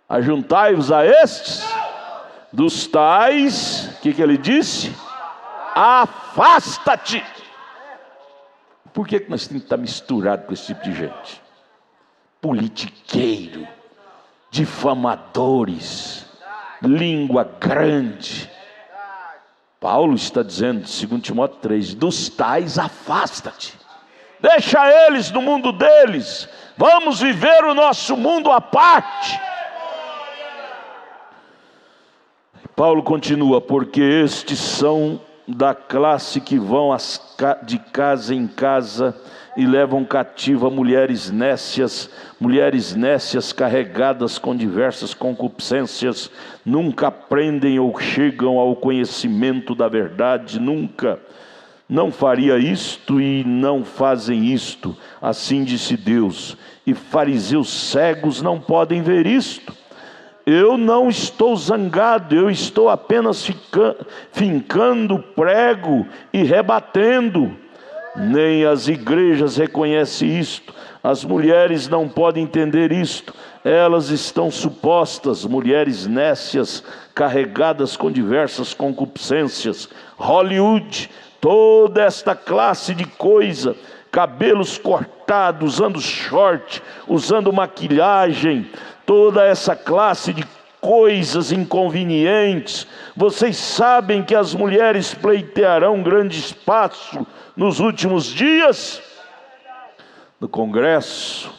Ajuntai-vos a estes. Dos tais, o que ele disse? Afasta-te. Por que nós temos que estar misturado com esse tipo de gente? Politiqueiro, difamadores, língua grande. Paulo está dizendo, 2 Timóteo 3, dos tais afasta-te. Deixa eles no mundo deles. Vamos viver o nosso mundo à parte. Paulo continua: porque estes são da classe que vão de casa em casa e levam cativa mulheres nécias carregadas com diversas concupiscências, nunca aprendem ou chegam ao conhecimento da verdade, nunca. Não faria isto e não fazem isto, assim disse Deus. E fariseus cegos não podem ver isto. Eu não estou zangado, eu estou apenas fincando prego e rebatendo. Nem as igrejas reconhecem isto. As mulheres não podem entender isto. Elas estão supostas, mulheres nécias, carregadas com diversas concupiscências. Hollywood, toda esta classe de coisa, cabelos cortados, usando short, usando maquilhagem, toda essa classe de coisas inconvenientes. Vocês sabem que as mulheres pleitearão grande espaço nos últimos dias? No Congresso,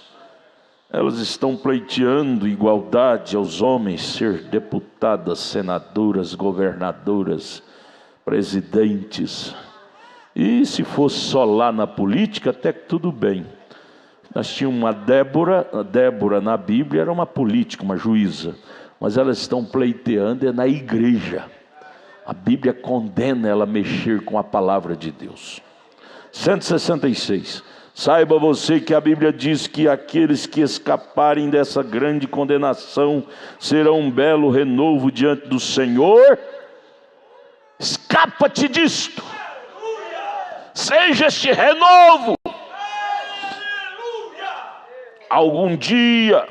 elas estão pleiteando igualdade aos homens, ser deputadas, senadoras, governadoras, presidentes. E se fosse só lá na política, até que tudo bem. Nós tínhamos uma Débora na Bíblia era uma política, uma juíza. Mas elas estão pleiteando na igreja. A Bíblia condena ela a mexer com a palavra de Deus. 166. Saiba você que a Bíblia diz que aqueles que escaparem dessa grande condenação serão um belo renovo diante do Senhor. Escapa-te disto. Seja este renovo. Algum dia,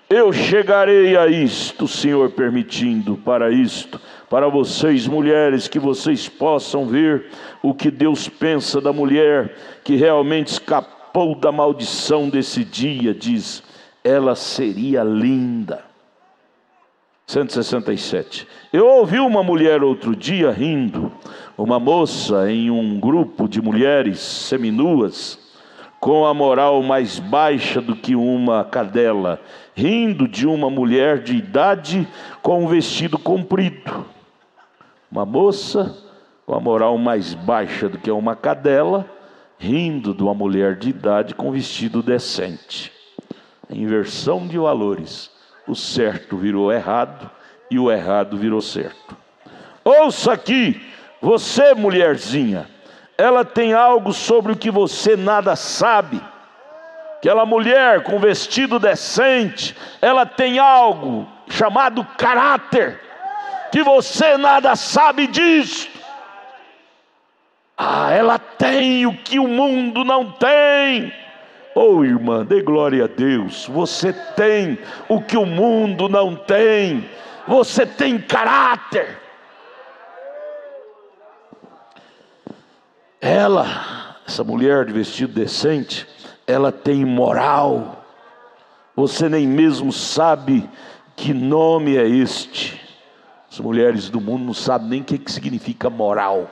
eu chegarei a isto, Senhor permitindo, para isto, para vocês mulheres, que vocês possam ver o que Deus pensa da mulher que realmente escapou da maldição desse dia. Diz, ela seria linda. 167. Eu ouvi uma mulher outro dia rindo, uma moça em um grupo de mulheres seminuas, com a moral mais baixa do que uma cadela, rindo de uma mulher de idade com um vestido comprido. Uma moça com a moral mais baixa do que uma cadela, rindo de uma mulher de idade com um vestido decente. A inversão de valores. O certo virou errado e o errado virou certo. Ouça aqui, você mulherzinha, ela tem algo sobre o que você nada sabe. Aquela mulher com vestido decente, ela tem algo chamado caráter, que você nada sabe disso. Ela tem o que o mundo não tem. Oh, irmã, dê glória a Deus. Você tem o que o mundo não tem. Você tem caráter. Essa mulher de vestido decente, ela tem moral. Você nem mesmo sabe que nome é este. As mulheres do mundo não sabem nem o que significa moral.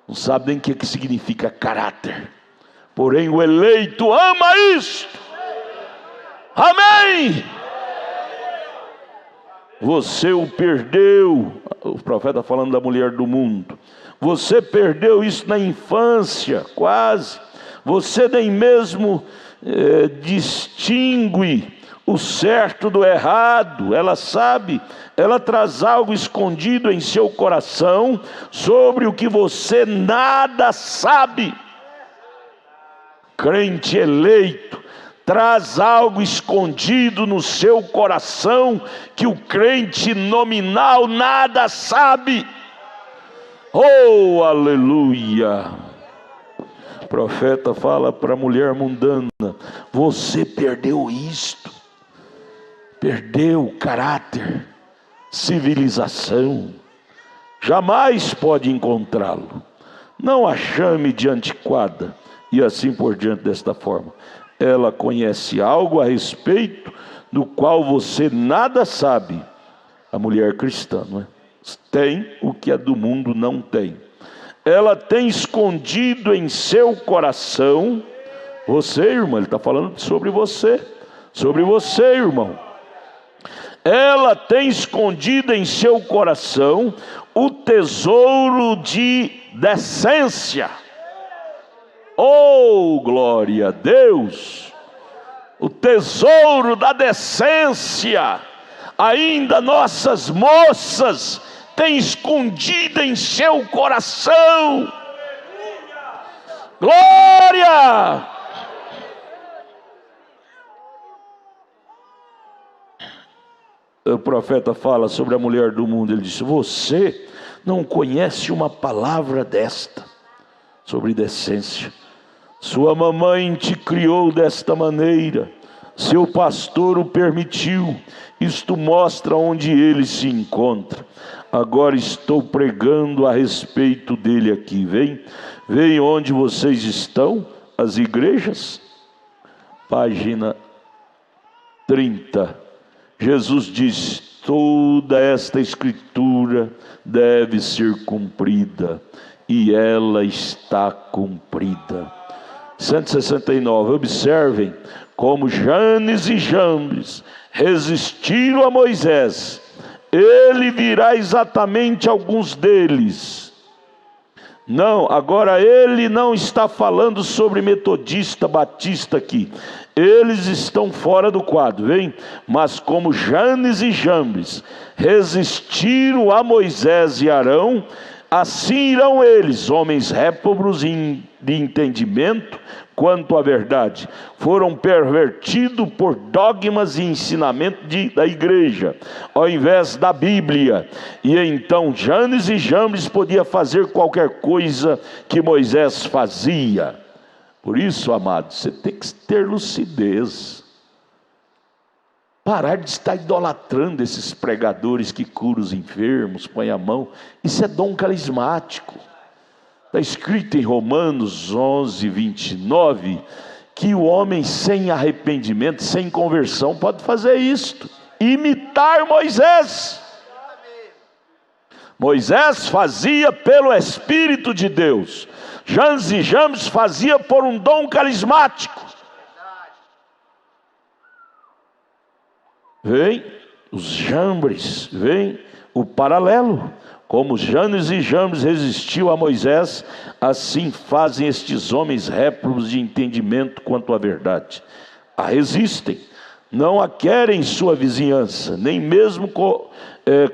Não sabem nem o que significa caráter. Porém o eleito ama isto. Amém. Você o perdeu. O profeta falando da mulher do mundo. Você perdeu isso na infância, quase. Você nem mesmo distingue o certo do errado. Ela sabe, ela traz algo escondido em seu coração sobre o que você nada sabe. Crente eleito traz algo escondido no seu coração que o crente nominal nada sabe. Oh, aleluia! O profeta fala para a mulher mundana: você perdeu isto, perdeu caráter, civilização, jamais pode encontrá-lo. Não a chame de antiquada, e assim por diante. Desta forma, ela conhece algo a respeito do qual você nada sabe. A mulher cristã, não é? Tem o que a do mundo não tem. Ela tem escondido em seu coração. Você, irmã, ele está falando sobre você. Sobre você, irmão. Ela tem escondido em seu coração o tesouro de decência. Oh, glória a Deus! O tesouro da decência. Ainda nossas moças têm escondido em seu coração. Glória! O profeta fala sobre a mulher do mundo. Ele disse: você não conhece uma palavra desta, sobre decência. Sua mamãe te criou desta maneira, seu pastor o permitiu. Isto mostra onde ele se encontra. Agora estou pregando a respeito dele aqui. Vem onde vocês estão, as igrejas. Página 30. Jesus diz: toda esta escritura deve ser cumprida, e ela está cumprida. 169. Observem como Janes e Jambres resistiram a Moisés. Ele virá exatamente alguns deles. Não, agora ele não está falando sobre metodista, batista aqui. Eles estão fora do quadro, vem? Mas como Janes e Jambres resistiram a Moisés e Arão, assim irão eles, homens réprobos de entendimento quanto à verdade. Foram pervertidos por dogmas e ensinamento da igreja, ao invés da Bíblia. E então Janes e Jambres podiam fazer qualquer coisa que Moisés fazia. Por isso, amados, você tem que ter lucidez. Parar de estar idolatrando esses pregadores que curam os enfermos, põem a mão. Isso é dom carismático. Está escrito em Romanos 11, 29, que o homem sem arrependimento, sem conversão, pode fazer isto. imitar Moisés. Moisés fazia pelo Espírito de Deus. Janes e Jambres fazia por um dom carismático. Vem os Jambres, vem o paralelo. Como Janes e Jambres resistiu a Moisés, assim fazem estes homens réprobos de entendimento quanto à verdade. A resistem, não a querem em sua vizinhança, nem mesmo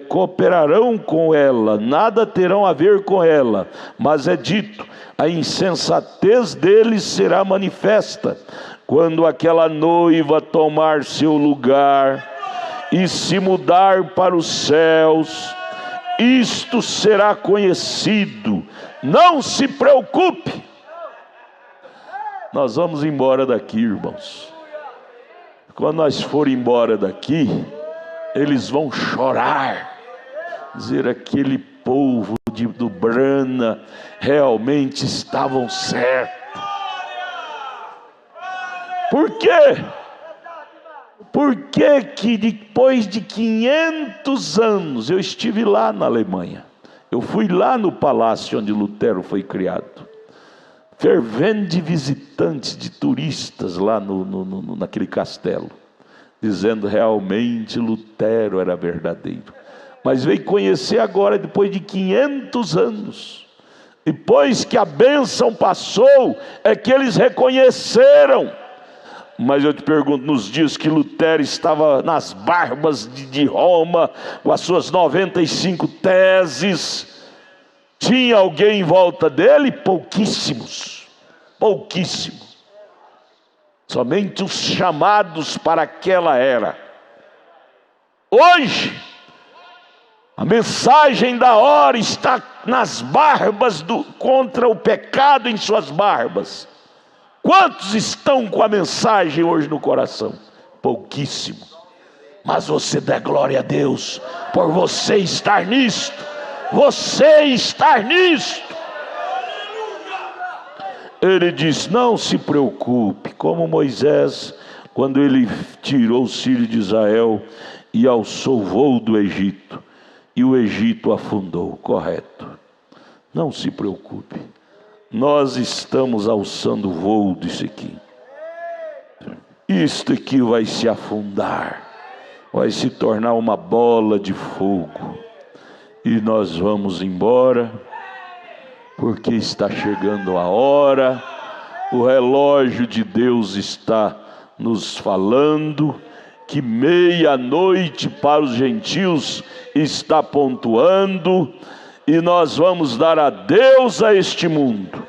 cooperarão com ela, nada terão a ver com ela. Mas é dito, a insensatez deles será manifesta, quando aquela noiva tomar seu lugar e se mudar para os céus. Isto será conhecido, não se preocupe. Nós vamos embora daqui, irmãos. Quando nós for embora daqui, eles vão chorar, dizer: aquele povo do Brana realmente estavam certos. Por quê? Por que depois de 500 anos, eu estive lá na Alemanha, eu fui lá no palácio onde Lutero foi criado, fervendo de visitantes, de turistas lá naquele castelo, dizendo realmente Lutero era verdadeiro. Mas veio conhecer agora, depois de 500 anos, depois que a bênção passou, é que eles reconheceram. Mas eu te pergunto, nos dias que Lutero estava nas barbas de Roma, com as suas 95 teses, tinha alguém em volta dele? Pouquíssimos, pouquíssimos. Somente os chamados para aquela era. Hoje, a mensagem da hora está nas barbas contra o pecado em suas barbas. Quantos estão com a mensagem hoje no coração? Pouquíssimo. Mas você dá glória a Deus por você estar nisto. Você estar nisto. Ele diz: não se preocupe, como Moisés, quando ele tirou os filhos de Israel e alçou o voo do Egito, e o Egito afundou. Correto. Não se preocupe. Nós estamos alçando o voo disso aqui. Isto aqui vai se afundar, vai se tornar uma bola de fogo, e nós vamos embora, porque está chegando a hora. O relógio de Deus está nos falando que meia-noite para os gentios está pontuando, e nós vamos dar adeus a este mundo,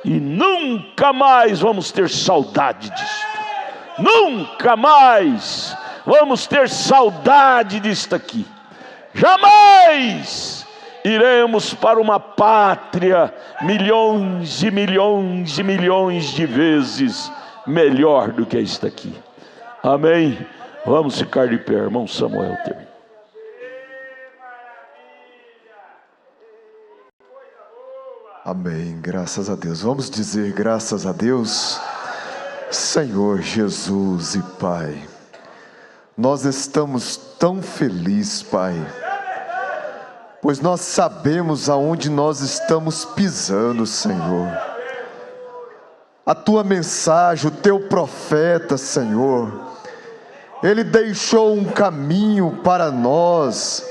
e nunca mais vamos ter saudade disto. Nunca mais vamos ter saudade disto aqui. Jamais iremos para uma pátria milhões e milhões e milhões de vezes melhor do que isto aqui. Amém? Vamos ficar de pé, irmão Samuel. Amém, graças a Deus. Vamos dizer graças a Deus. Senhor Jesus e Pai, nós estamos tão felizes, Pai, pois nós sabemos aonde nós estamos pisando, Senhor. A Tua mensagem, o Teu profeta, Senhor, ele deixou um caminho para nós.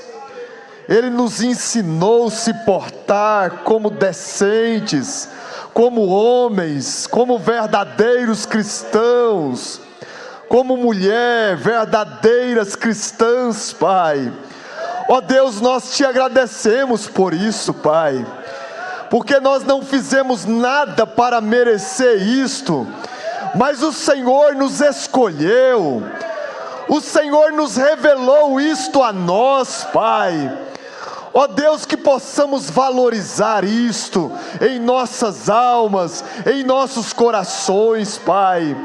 Ele nos ensinou a se portar como decentes, como homens, como verdadeiros cristãos, como mulher, verdadeiras cristãs, Pai. Ó Deus, nós te agradecemos por isso, Pai, porque nós não fizemos nada para merecer isto, mas o Senhor nos escolheu, o Senhor nos revelou isto a nós, Pai. Ó Deus, que possamos valorizar isto em nossas almas, em nossos corações, Pai.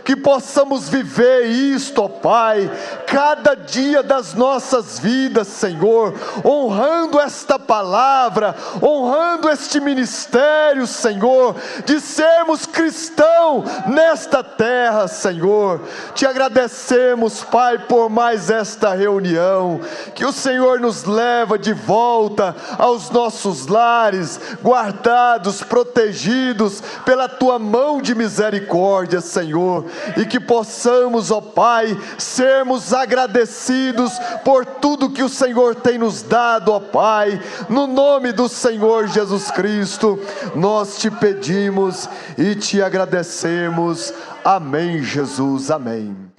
Que possamos viver isto, ó Pai, cada dia das nossas vidas, Senhor, honrando esta palavra, honrando este ministério, Senhor, de sermos cristãos nesta terra, Senhor. Te agradecemos, Pai, por mais esta reunião, que o Senhor nos leva de volta aos nossos lares, guardados, protegidos pela Tua mão de misericórdia, Senhor, e que possamos, ó Pai, sermos agradecidos por tudo que o Senhor tem nos dado, ó Pai, no nome do Senhor Jesus Cristo, nós te pedimos e te agradecemos. Amém, Jesus, amém.